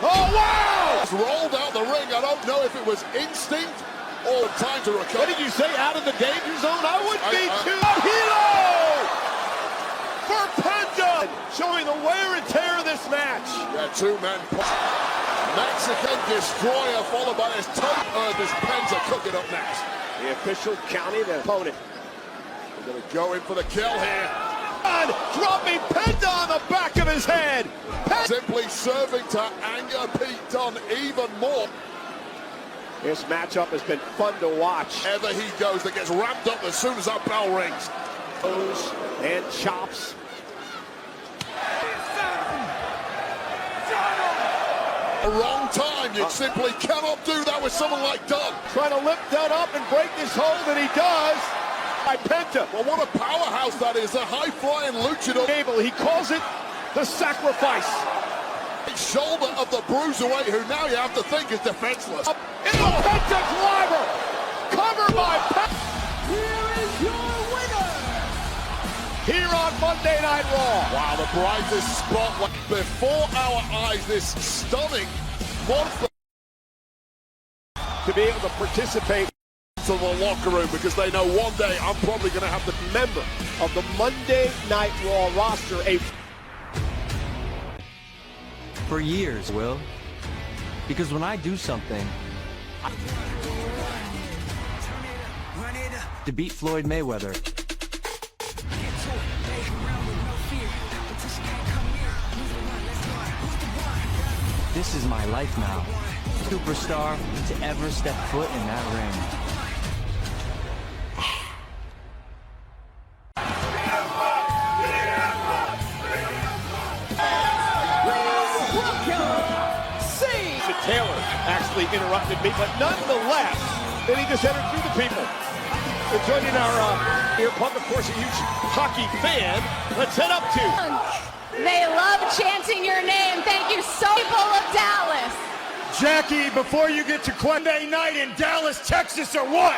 Oh, wow! It's rolled out the ring. I don't know if it was instinct or time to recover. What did you say? Out of the danger zone? I would be too. Hilo! For Penta! Showing the wear and tear of this match. Yeah, 2 men. Mexican Destroyer followed by this this Penta cooking up next. The official counting the opponent. We're going to go in for the kill here. And dropping Penta on the back of his head. Simply serving to anger Pete Dunne even more. This matchup has been fun to watch. Wherever he goes, that gets ramped up as soon as that bell rings. And chops. A wrong time. You simply cannot do that with someone like Dunne. Trying to lift Dunne up and break this hold, and he does. By Penta. Well, what a powerhouse that is. A high-flying luchador. He calls it the sacrifice. Shoulder of the bruiserweight, who now you have to think is defenseless. Up in the Penta driver. Covered by Penta. Here is your winner. Here on Monday Night Raw. Wow, the brightest spotlight before our eyes. This stunning monster to be able to participate to the locker room because they know one day I'm probably going to have to be member of the Monday Night Raw roster. For years, Will. Because when I do something to beat Floyd Mayweather, this is my life now. Superstar to ever step foot in that ring. Taylor actually interrupted me, but nonetheless, then he just entered through the people. So joining our ear pump, of course, a huge hockey fan. Let's head up to. They love chanting your name. Thank you so much, people of Dallas. Jackie, before you get to Monday night in Dallas, Texas, or what?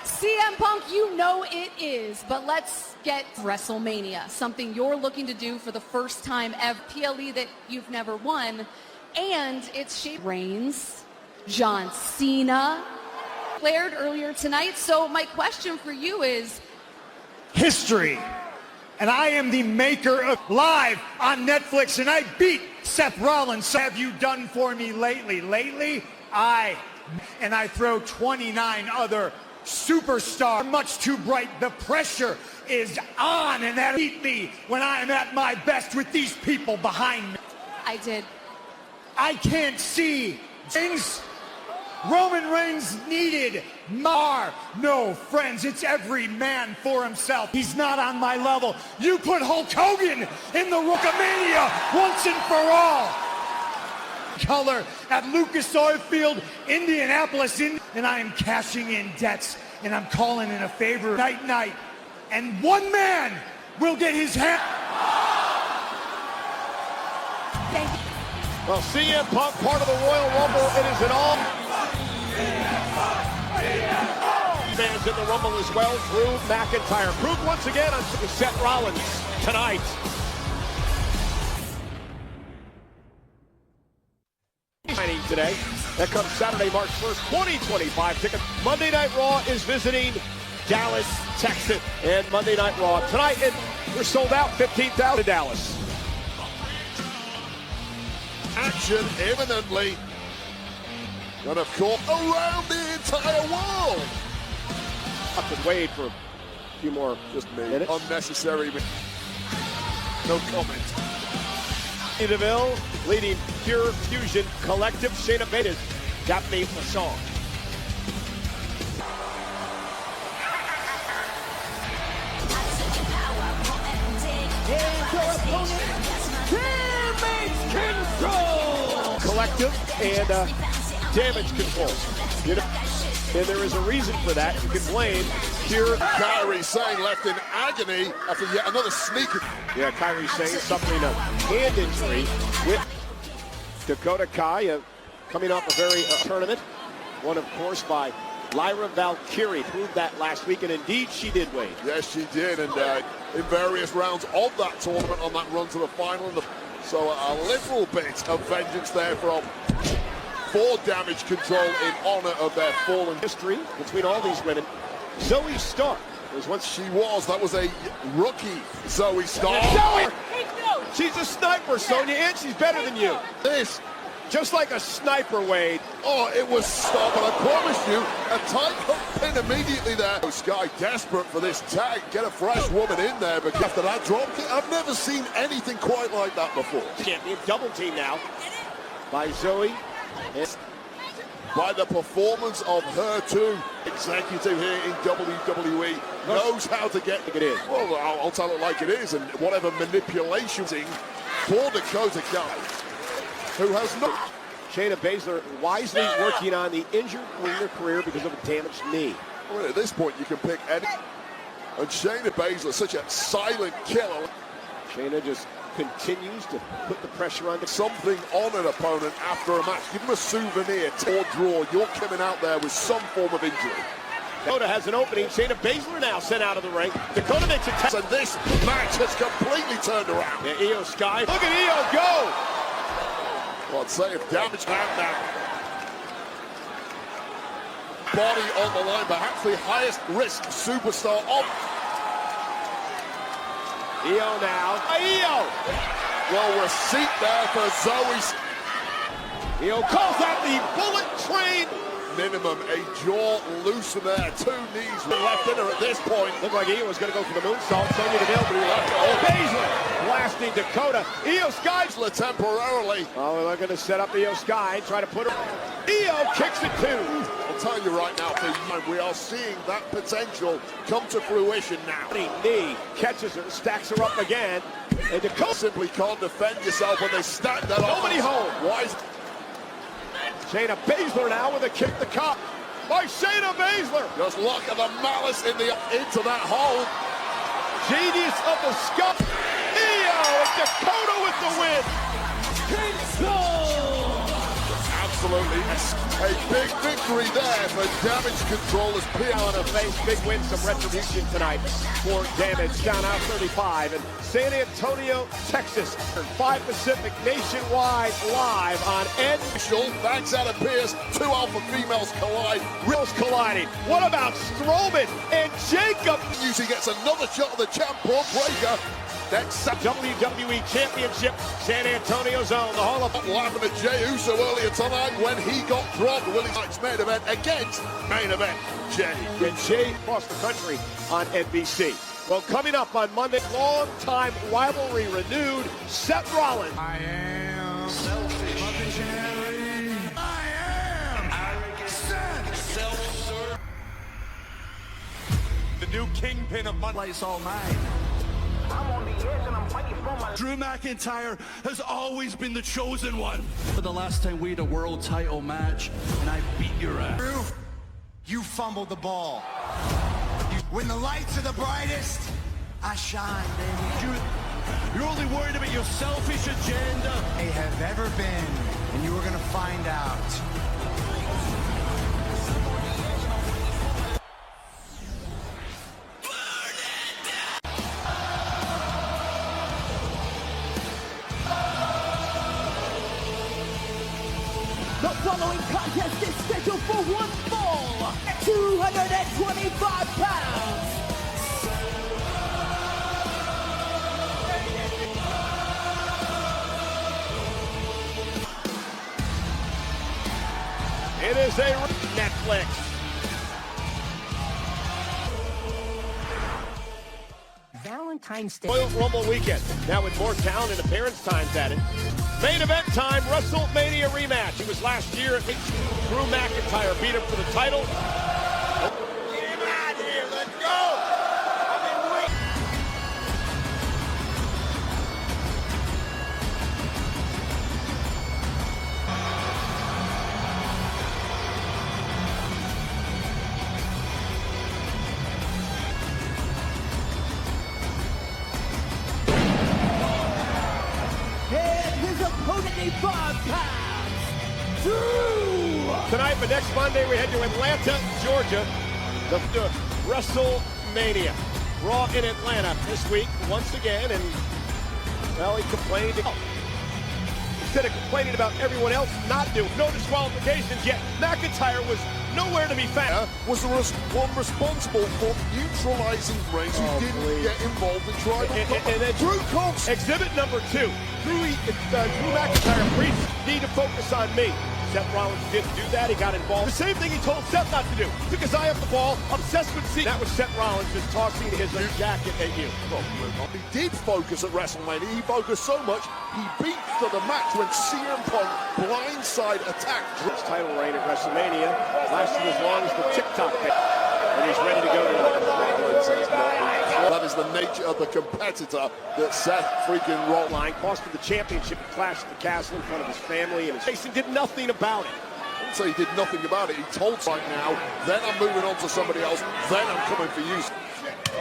CM Punk, you know it is, but let's get WrestleMania, something you're looking to do for the first time ever, PLE that you've never won. And it's Reigns, John Cena, declared earlier tonight. So my question for you is... history. And I am the maker of live on Netflix, and I beat Seth Rollins. So have you done for me lately? Lately, I throw 29 other superstars. Much too bright. The pressure is on, and that beat me when I am at my best with these people behind me. I did. I can't see things. Roman Reigns needed no friends. It's every man for himself. He's not on my level. You put Hulk Hogan in the Hulkamania once and for all. Color at Lucas Oil Field, Indianapolis, and I am cashing in debts, and I'm calling in a favor night. And one man will get his hand. Thank you. Well, CM Punk, part of the Royal Rumble, it is an all. Fans in the Rumble as well. Drew McIntyre proved once again on Seth Rollins tonight. Today, that comes Saturday, March 1st, 2025. Ticket. Monday Night Raw is visiting Dallas, Texas, and Monday Night Raw tonight, and we're sold out. 15,000 Dallas. Action imminently. And of course, around the entire world. Up and Wade for a few more minutes. Unnecessary. No comment. DeVille leading Pure Fusion Collective. Shayna Baszler got me the song. Control! Collective and damage control. And there is a reason for that. You can blame Pure. Kyrie Sane left in agony after yet another sneaker. Yeah, Kyrie Sane suffering a hand injury with Dakota Kai coming off a very tournament. Won, of course, by Lyra Valkyrie. Proved that last week, and indeed she did, Wade. Yes, she did, and in various rounds of that tournament on that run to the final. So a little bit of vengeance there from for damage control in honor of their fallen history between all these women. Zoe Stark was once that was a rookie Zoe Stark. Zoe! She's a sniper, Sonya, and she's better than you. This, just like a sniper, Wade. Oh, it was stop, and I promise you, a tight hook pin immediately there. Sky desperate for this tag, get a fresh woman in there, but after that drop kick, I've never seen anything quite like that before. Champion double team now by Zoe. By the performance of her too. Executive here in WWE knows how to get it in. Well, I'll tell it like it is, and whatever manipulation for Dakota Kai, who has not. Shayna Baszler wisely working on the injured career because of a damaged knee. Well, at this point, you can pick any. And Shayna Baszler, such a silent killer. Shayna just continues to put the pressure on something on an opponent after a match. Give them a souvenir or draw. You're coming out there with some form of injury. Dakota has an opening. Shayna Baszler now sent out of the ring. Dakota makes a test. And this match has completely turned around. Yeah, Io Sky. Look at Io go! Well, I'd say if damage now. Body on the line, perhaps the highest risk superstar of. Io now. Io! Well, receipt there for Zoe. Io calls out the bullet train. Minimum a jaw loosener, 2 knees left in her at this point. Looked like Io was going to go for the moonsault. Sonya Deville, but he left it. Oh, Baszler blasting Dakota. Io Sky temporarily. Oh, they're going to set up Io Sky, try to put her. Io kicks it too. I'll tell you right now, we are seeing that potential come to fruition now. Knee catches her, stacks her up again, and Dakota simply can't defend yourself when they stack that up. Nobody home. Why is Shayna Baszler now with a kick the cup by Shayna Baszler. Just look at the malice into that hole. Genius of the scum. Io and Dakota with the win. Absolutely. A big victory there for Damage Control as P. On her face, big win, some retribution tonight for Damage. Down out 35 in San Antonio, Texas. 5 Pacific nationwide live on NBC. Thanks out of Pierce. 2 alpha females collide. Reals colliding. What about Strowman and Jacob? Usually gets another shot of the champ, Braun Breaker. Next WWE Championship, San Antonio Zone. The Hall of laughing at Jey Uso earlier tonight when he got dropped. Willie's main event against main event Jey. And Jey across the country on NBC. Well, coming up on Monday, long-time rivalry renewed. Seth Rollins. I am selfish. I am Seth. The new kingpin of Monday. Place all night. I'm on the edge and I'm fighting for my... Drew McIntyre has always been the chosen one. For the last time we had a world title match, and I beat your ass. Drew, you fumbled the ball. When the lights are the brightest, I shine, baby. You're only worried about your selfish agenda. They have ever been, and you are going to find out. The following contest is scheduled for one fall, 225 pounds. It is a Netflix. Valentine's Day. Royal Rumble weekend. Now with more talent and appearance times added. Main event time, WrestleMania rematch. It was last year. Drew McIntyre beat him for the title. Get him out of here. Let's go. Tonight, but next Monday, we head to Atlanta, Georgia, the WrestleMania. Raw in Atlanta this week, once again, and, well, he complained. Instead of complaining about everyone else not doing, no disqualifications yet, McIntyre was nowhere to be found. Was the one responsible for neutralizing Reigns, who didn't get involved in tribal. And then Drew Combs, exhibit number 2. Drew McIntyre preached, need to focus on me. Seth Rollins didn't do that. He got involved. The same thing he told Seth not to do. Took his eye off the ball, obsessed with C. That was Seth Rollins just tossing his jacket at you. He did focus at WrestleMania. He focused so much, he beat for the match when CM Punk blindside attacked Drew's title reign at WrestleMania. Lasted as long as the TikTok bit. And he's ready to go tonight. That is the nature of the competitor that Seth freaking Rollins cost him the championship at Clash at the Castle in front of his family, and Jason did nothing about it. I didn't say he did nothing about it. He told right now, then I'm moving on to somebody else, then I'm coming for you.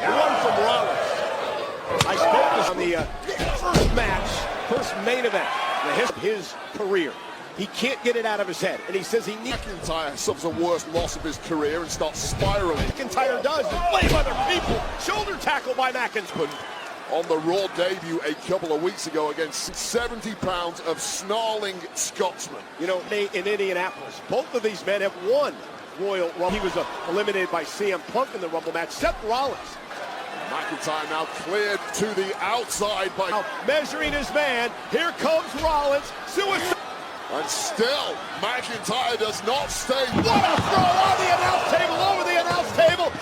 One from Rollins. I spoke this on the first match, first main event in his career. He can't get it out of his head, and he says he needs. McIntyre suffers the worst loss of his career and starts spiraling. McIntyre does blame other people. Shoulder tackle by McIntyre. On the Raw debut a couple of weeks ago against 70 pounds of snarling Scotsman. You know, in Indianapolis, both of these men have won Royal Rumble. He was eliminated by CM Punk in the Rumble match. Seth Rollins. McIntyre now cleared to the outside by now measuring his man. Here comes Rollins. Suicide. And still, McIntyre does not stay. What a throw on the announce table, over the announce table.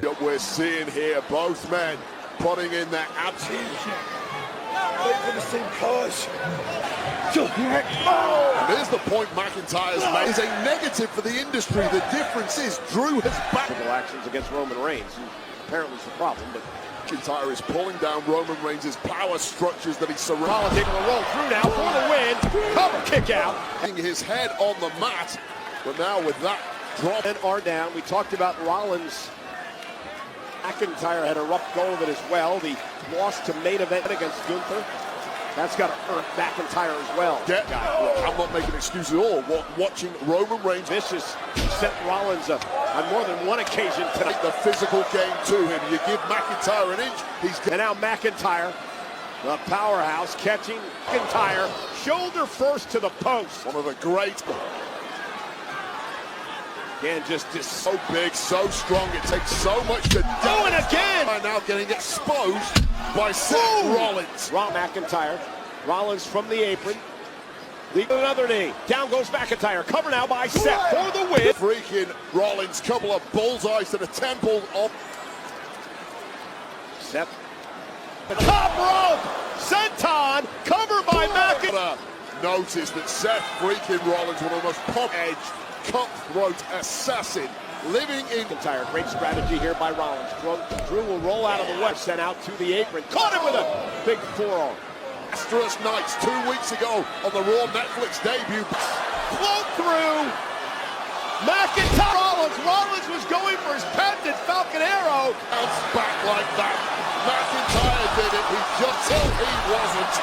What we're seeing here, both men putting in their absolute. For the same cause. And here's the point McIntyre's made. Is a negative for the industry. The difference is Drew has backed actions against Roman Reigns. Apparently it's the problem, but McIntyre is pulling down Roman Reigns' power structures that he surrounds. Rollins able to roll through now for the win. Cover kick out. His head on the mat, but now with that drop. And are down. We talked about Rollins. McIntyre had a rough go of it as well. The loss to main event against Gunther. That's got to hurt McIntyre as well. I'm not making excuses at all. Watching Roman Reigns. Vicious set Rollins on more than one occasion tonight. The physical game to him. You give McIntyre an inch, he's... And now McIntyre, the powerhouse, catching McIntyre, shoulder first to the post. One of the great... Again, just so big, so strong, it takes so much to do. Oh, and again! Now getting exposed by Seth Rollins. McIntyre, Rollins from the apron. Leading another knee. Down goes McIntyre. Cover now by Seth for the win. Freaking Rollins, couple of bullseyes to the temple of Seth. The top rope. Senton. Cover by McIntyre. Notice that Seth freaking Rollins, one of the most pop-edge, cutthroat assassin living in McIntyre. Great strategy here by Rollins. Drew will roll out of the way. Sent out to the apron. Caught him with a big forearm. Disastrous nights 2 weeks ago on the Raw Netflix debut. Float through. McIntyre. Rollins was going for his patented Falcon Arrow. Bounced back like that. McIntyre did it. He just till he wasn't.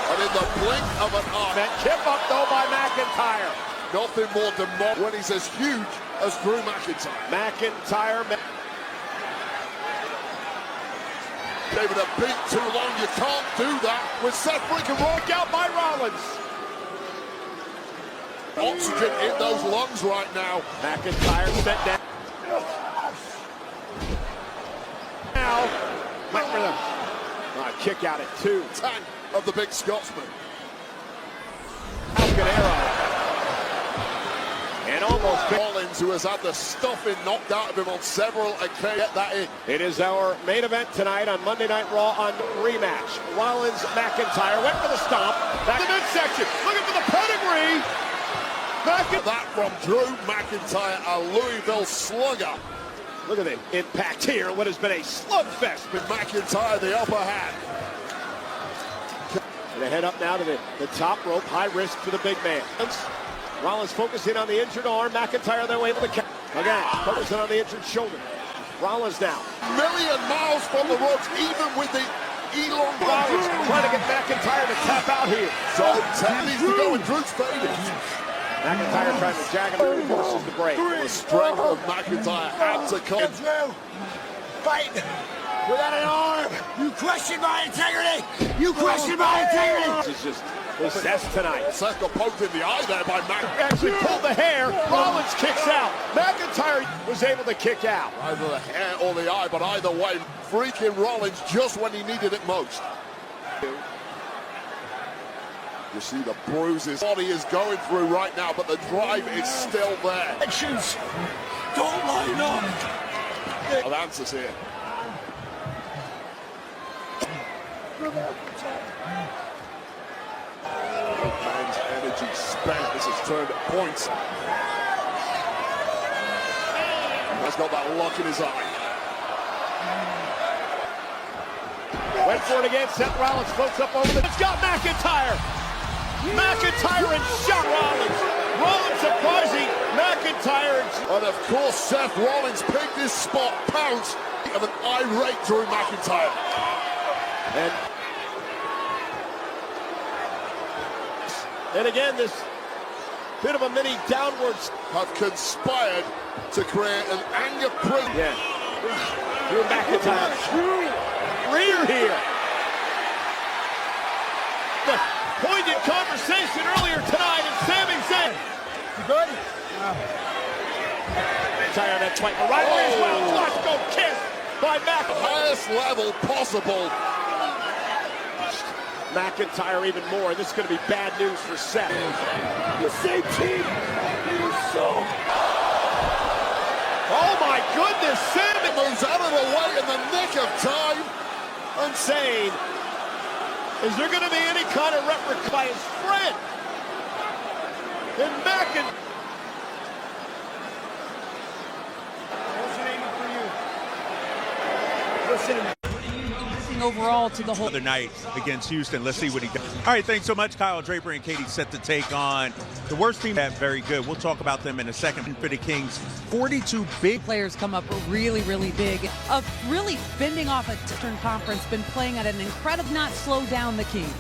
And in the blink of an eye. That chip up though by McIntyre. Nothing more demoralizing when he's as huge as Drew McIntyre. McIntyre. Gave it a beat too long. You can't do that with Seth freaking Rollins out by Rollins. Oxygen in those lungs right now. McIntyre set down. Now, went for the kick out at 2. Tank of the big Scotsman. Broken arrow. And almost Rollins, who has had the stuffing knocked out of him on several occasions. Get that in. It is our main event tonight on Monday Night Raw on Rematch. Rollins, McIntyre went for the stomp. Back to the midsection. Looking for the pedigree. That from Drew McIntyre, a Louisville slugger. Look at the impact here. What has been a slugfest. With McIntyre the upper hand. And they head up now to the top rope. High risk for the big man. Rollins focusing on the injured arm. McIntyre, they're able to catch. Again, focusing on the injured shoulder. Rollins now. Million miles from the ropes, even with the Elon Rollins trying to get McIntyre to tap out here. So Ted needs to go and Drew's faded. McIntyre trying to jag him, forces the break. The strength of McIntyre had to come. Drew, fight without an arm. You question my integrity. You question my integrity. This is just possessed tonight. Seth got poked in the eye there by McIntyre. Actually pulled the hair. Rollins kicks out. McIntyre was able to kick out. Either the hair or the eye, but either way, freaking Rollins just when he needed it most. You see the bruises body is going through right now, but the drive is still there. Actions don't line up. Of answers here. Man's energy spent. This has turned at points. He's got that look in his eye. Went for it again. Seth Rollins floats up over the... It's got McIntyre. McIntyre and shot Rollins. Rollins surprising McIntyre. And of course, Seth Rollins picked his spot. Pounce of an irate Drew McIntyre. And again, this bit of a mini downwards have conspired to create an anger print. Yeah. Drew McIntyre. Rear here. The poignant conversation earlier tonight, and Sami Zayn. You good? McIntyre that twice. Right away as well. Let's go kiss by McIntyre. Highest level possible. McIntyre even more. This is going to be bad news for Seth. The same team. Oh my goodness, Sami moves out of the way in the nick of time. Insane. Is there going to be any kind of reprick by his friend? And McIntyre. Listen. Overall to the whole other night against Houston. Let's see what he does. All right, thanks so much, Kyle Draper and Katie set to take on the worst team. That very good. We'll talk about them in a second. For the Kings, 42 big players come up really, really big. Of really fending off a Eastern Conference, been playing at an incredible, not slow down the Kings.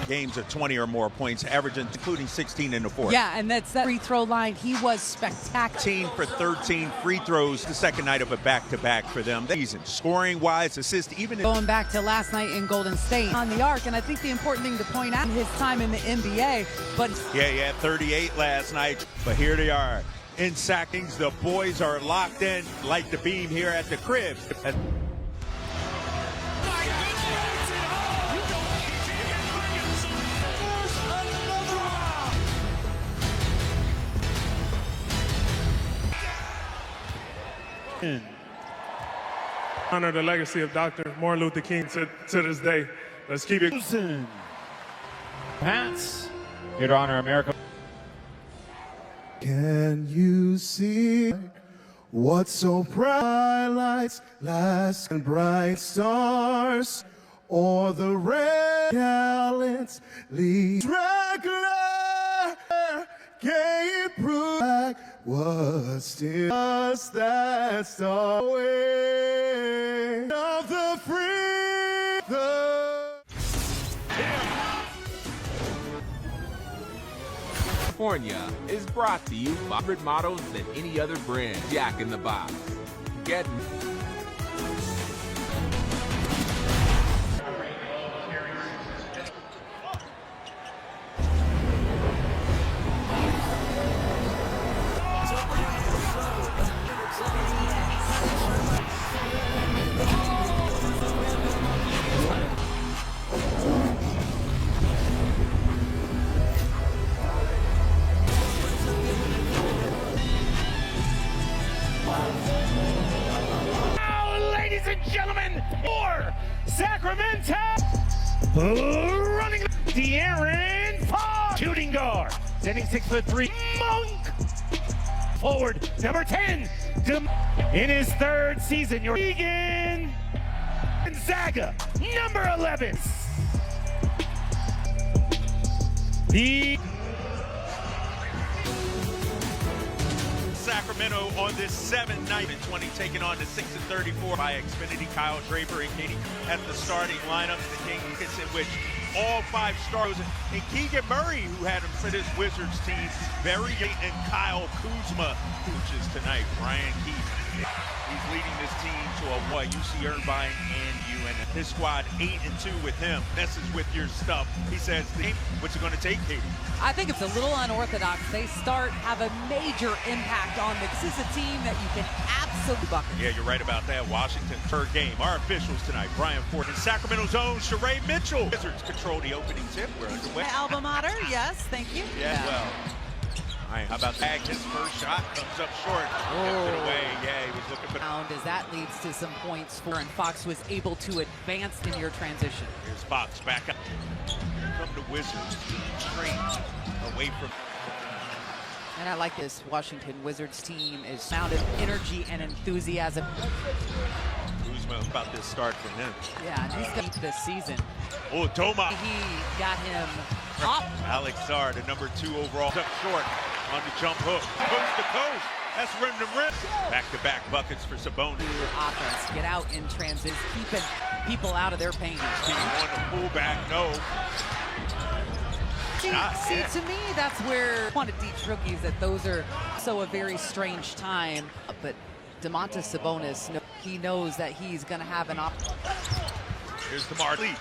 Games of 20 or more points, averaging including 16 in the fourth. Yeah, and that's that free throw line. He was spectacular. 13 for 13 free throws. The second night of a back-to-back for them. Season scoring-wise, assist even going back to last night in Golden State on the arc, and I think the important thing to point out his time in the NBA. But yeah, he had 38 last night. But here they are in sackings. The boys are locked in like the beam here at the crib. Honor the legacy of Dr. Martin Luther King to this day. Let's keep it. Pats, here to honor America. Can you see what so bright lights last and bright stars, or the red gallants lead regular can't prove back what still us that star way of the free. California is brought to you by 100 models than any other brand. Jack in the Box. Get Running De'Aaron Fox, shooting guard, standing 6'3", Monk. Forward, number 10, in his third season, your Egan Gonzaga, number 11. The Sacramento on this 7th night in 20, taking on the 6-34 by Xfinity, Kyle Draper and Katie at the starting lineup. The Kings, in which all 5 stars, and Keegan Murray, who had him for this Wizards team, Barry Yate and Kyle Kuzma, coaches tonight. Brian Keith, he's leading this team to a UC Irvine and UN. His squad 8-2 with him. Messes with your stuff. He says, what's it going to take, Katie? I think it's a little unorthodox. They have a major impact on this. This is a team that you can absolutely bucket. Yeah, you're right about that. Washington, third game. Our officials tonight, Brian Ford and Sacramento's own Sheree Mitchell. Wizards control the opening tip. We're underway. My alma mater, yes, thank you. Yeah, well. All right, how about that? His first shot comes up short. Kept it away. Yeah, he was looking for. As that leads to some points for, and Fox was able to advance in your transition. Here's Fox back up. Come to Wizards. Straight away from. And I like this Washington Wizards team is found of energy and enthusiasm. Kuzma about this start for him. Yeah, and he's going to this season. Oh, Toma. He got him up. Alex Zar, the number 2 overall, up short on the jump hook. Coast to coast. That's rim to rim. Back-to-back buckets for Sabonis. Offense, get out in transit, keeping people out of their paint. On the pullback, no. See, to me, that's where I want to teach rookies that those are so a very strange time. But Domantas Sabonis, he knows that he's going to have an Here's DeMar Lee.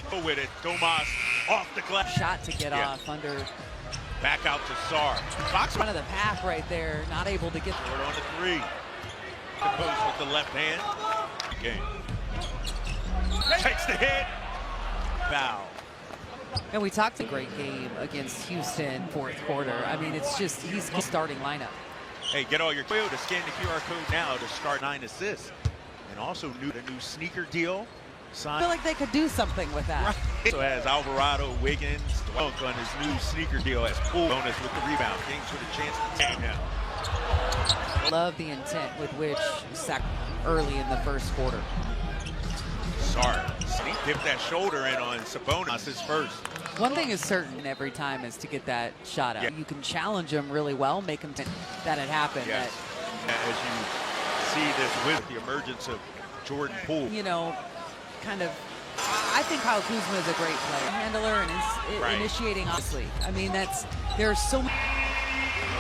Go with it. Domas off the glass. Shot to get off under. Back out to Sar. Fox front of the pack right there, not able to get. Ford on the 3. The post with the left hand. Game. Takes the hit. Foul. And we talked a great game against Houston, 4th quarter. I mean, it's just, he's starting lineup. Hey, get all your clue to scan the QR code now to start 9 assists. And also a new sneaker deal. I feel like they could do something with that. Right. So as Alvarado, Wiggins, Dunk on his new sneaker deal as full bonus with the rebound. Kings with a chance to take now. Love the intent with which early in the 1st quarter. Sorry, he dipped that shoulder in on Sabonis his first. One thing is certain every time is to get that shot out. Yeah. You can challenge him really well, make him think that it happened. Yes. As you see this with the emergence of Jordan Poole. You know, kind of, I think Kyle Kuzma is a great player. Handler and initiating, honestly. I mean, there's so many.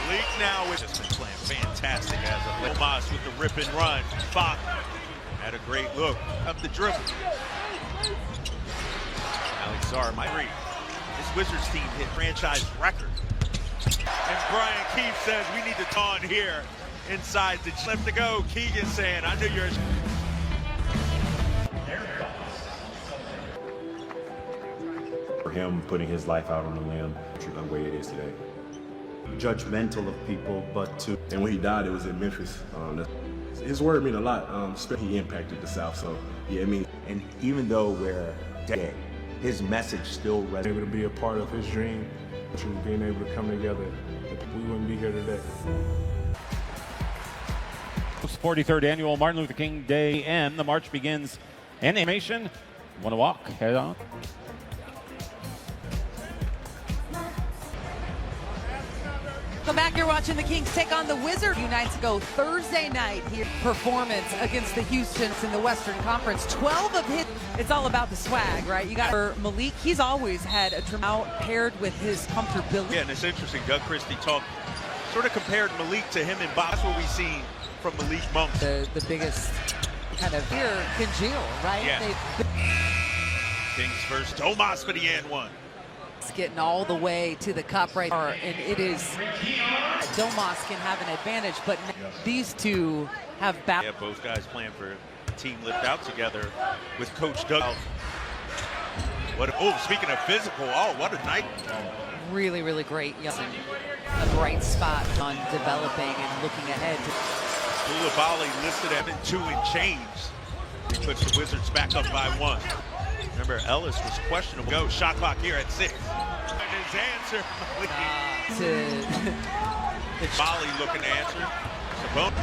Malik now has just been playing fantastic as a Lomas with the rip and run. Fox had a great look up the dribble. Alex Zar, my read. This Wizards team hit franchise record. And Brian Keefe says we need to taunt here inside the left to go. Keegan saying, I knew you're. For him putting his life out on the limb, the way it is today. Judgmental of people, but and when he died, it was in Memphis. His word mean a lot. He impacted the South, so yeah, it means. And even though we're dead, his message still resonates. Able to be a part of his dream, being able to come together, we wouldn't be here today. 43rd annual Martin Luther King Day end. The march begins. Animation. Want to walk? Head on. Welcome back. You're watching the Kings take on the Wizards. Few nights ago, Thursday night, here performance against the Houstons in the Western Conference. 12 of his. It's all about the swag, right? You got Malik. He's always had a tremendous paired with his comfortability. Yeah, and it's interesting. Doug Christie sort of compared Malik to him and Bob. That's what we've seen from Malik Monk. The biggest kind of here congeal, right? Yeah. Kings first. Domas for the and one. Getting all the way to the cup right there, and it is Domas can have an advantage, but these two have back. Yeah, both guys playing for a team lived out together with Coach Doug. Speaking of physical, what a night. Really, really great. Yes, a bright spot on developing and looking ahead. Koulibaly listed at 2 and change. He puts the Wizards back up by 1. Remember, Ellis was questionable. Go, shot clock here at 6. And his answer, Molly looking to answer. Sabone.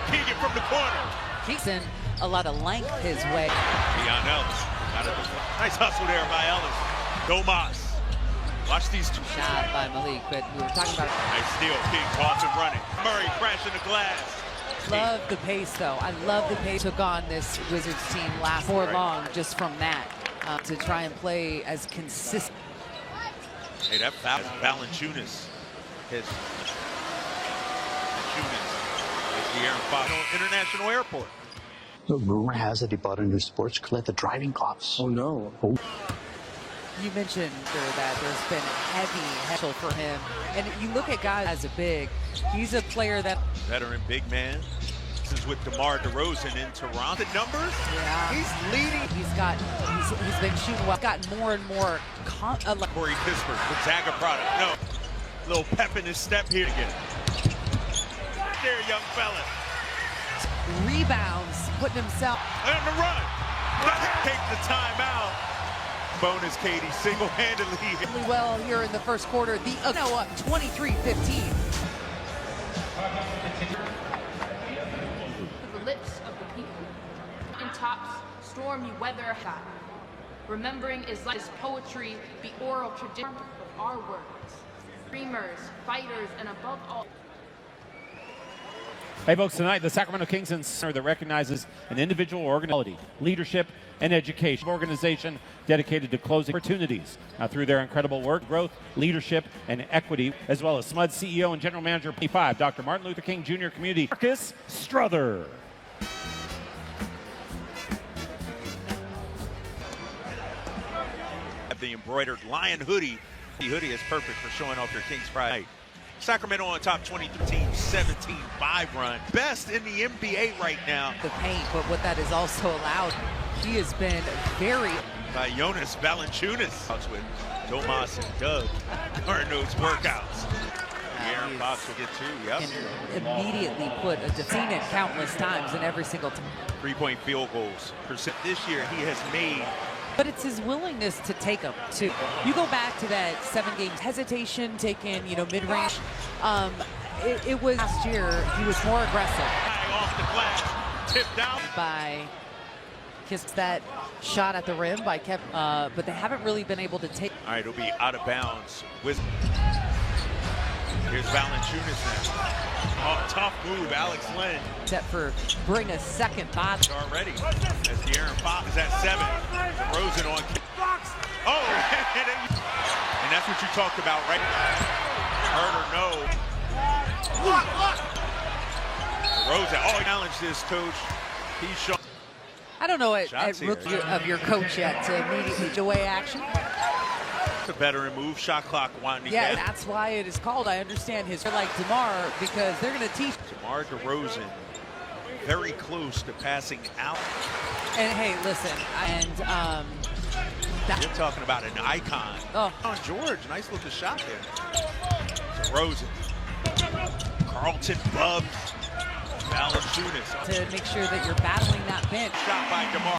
Keegan from the corner. Keegan, a lot of length his way. Beyond Ellis. Nice hustle there by Ellis. Domas. Watch these two. Shot by Malik, but we were talking about. Nice steal. King's off and running. Murray crashing the glass. Love the pace, though. I love the pace. Took on this Wizards team last for long just from that to try and play as consistent. Hey, that foul. Valanciunas. His the Aaron Fox International Airport. The rumor has it he bought a new sports car at the driving class. Oh no. Oh. You mentioned that there's been heavy hustle for him. And you look at guys as a big, he's a player that... Veteran big man. This is with DeMar DeRozan in Toronto. The numbers? Yeah. He's leading. He's been shooting well. Got more and more... Corey Pittsburgh, Gonzaga product. No. Little pep in his step here again. There, young fella. Rebounds, putting himself... On the run. Take the timeout. Bonus, Katie, single-handedly. Well here in the first quarter. The up 23-15. The lips of the people. In tops, stormy weather. Remembering is like this poetry, the oral tradition of our words. Dreamers, fighters, and above all. Hey folks, tonight the Sacramento Kings and Center that recognizes an individual organization, leadership, and education organization dedicated to closing opportunities through their incredible work, growth, leadership, and equity, as well as SMUD CEO and General Manager 25, Dr. Martin Luther King Jr. Community, Marcus Strother. The embroidered lion hoodie. The hoodie is perfect for showing off your Kings pride night. Sacramento on top 23-17 5 run. Best in the NBA right now. The paint, but what that has also allowed, he has been very... By Jonas Valanciunas. With Domas and Doug during those workouts. Aaron Fox will get 2, yep. And immediately put seen it countless times in every single time. 3-point field goals. This year he has made... But it's his willingness to take them, too. You go back to that 7-game hesitation, taking, mid-range. It was last year, he was more aggressive. Off the glass, tipped out. By kissed that shot at the rim by but they haven't really been able to take. All right, it'll be out of bounds. Here's Valanciunas now. Oh, tough move, Alex Len. Set for bring a second body. Already, as De'Aaron Fox is at 7. Rosen on. Oh, and that's what you talked about, right? Hurt or no. Rosen, he challenged this, coach. He's shown. I don't know at rookie of your coach yet to immediately do away action. A veteran move, shot clock winding down. Yeah, that's why it is called. I understand his like DeMar because they're going to teach. DeMar DeRozan, very close to passing out. And hey, listen, and you're talking about an icon. Oh, George, nice looking shot there. DeRozan, Carlton Bubbs, Valanciunas to make sure that you're battling that bench. Shot by DeMar.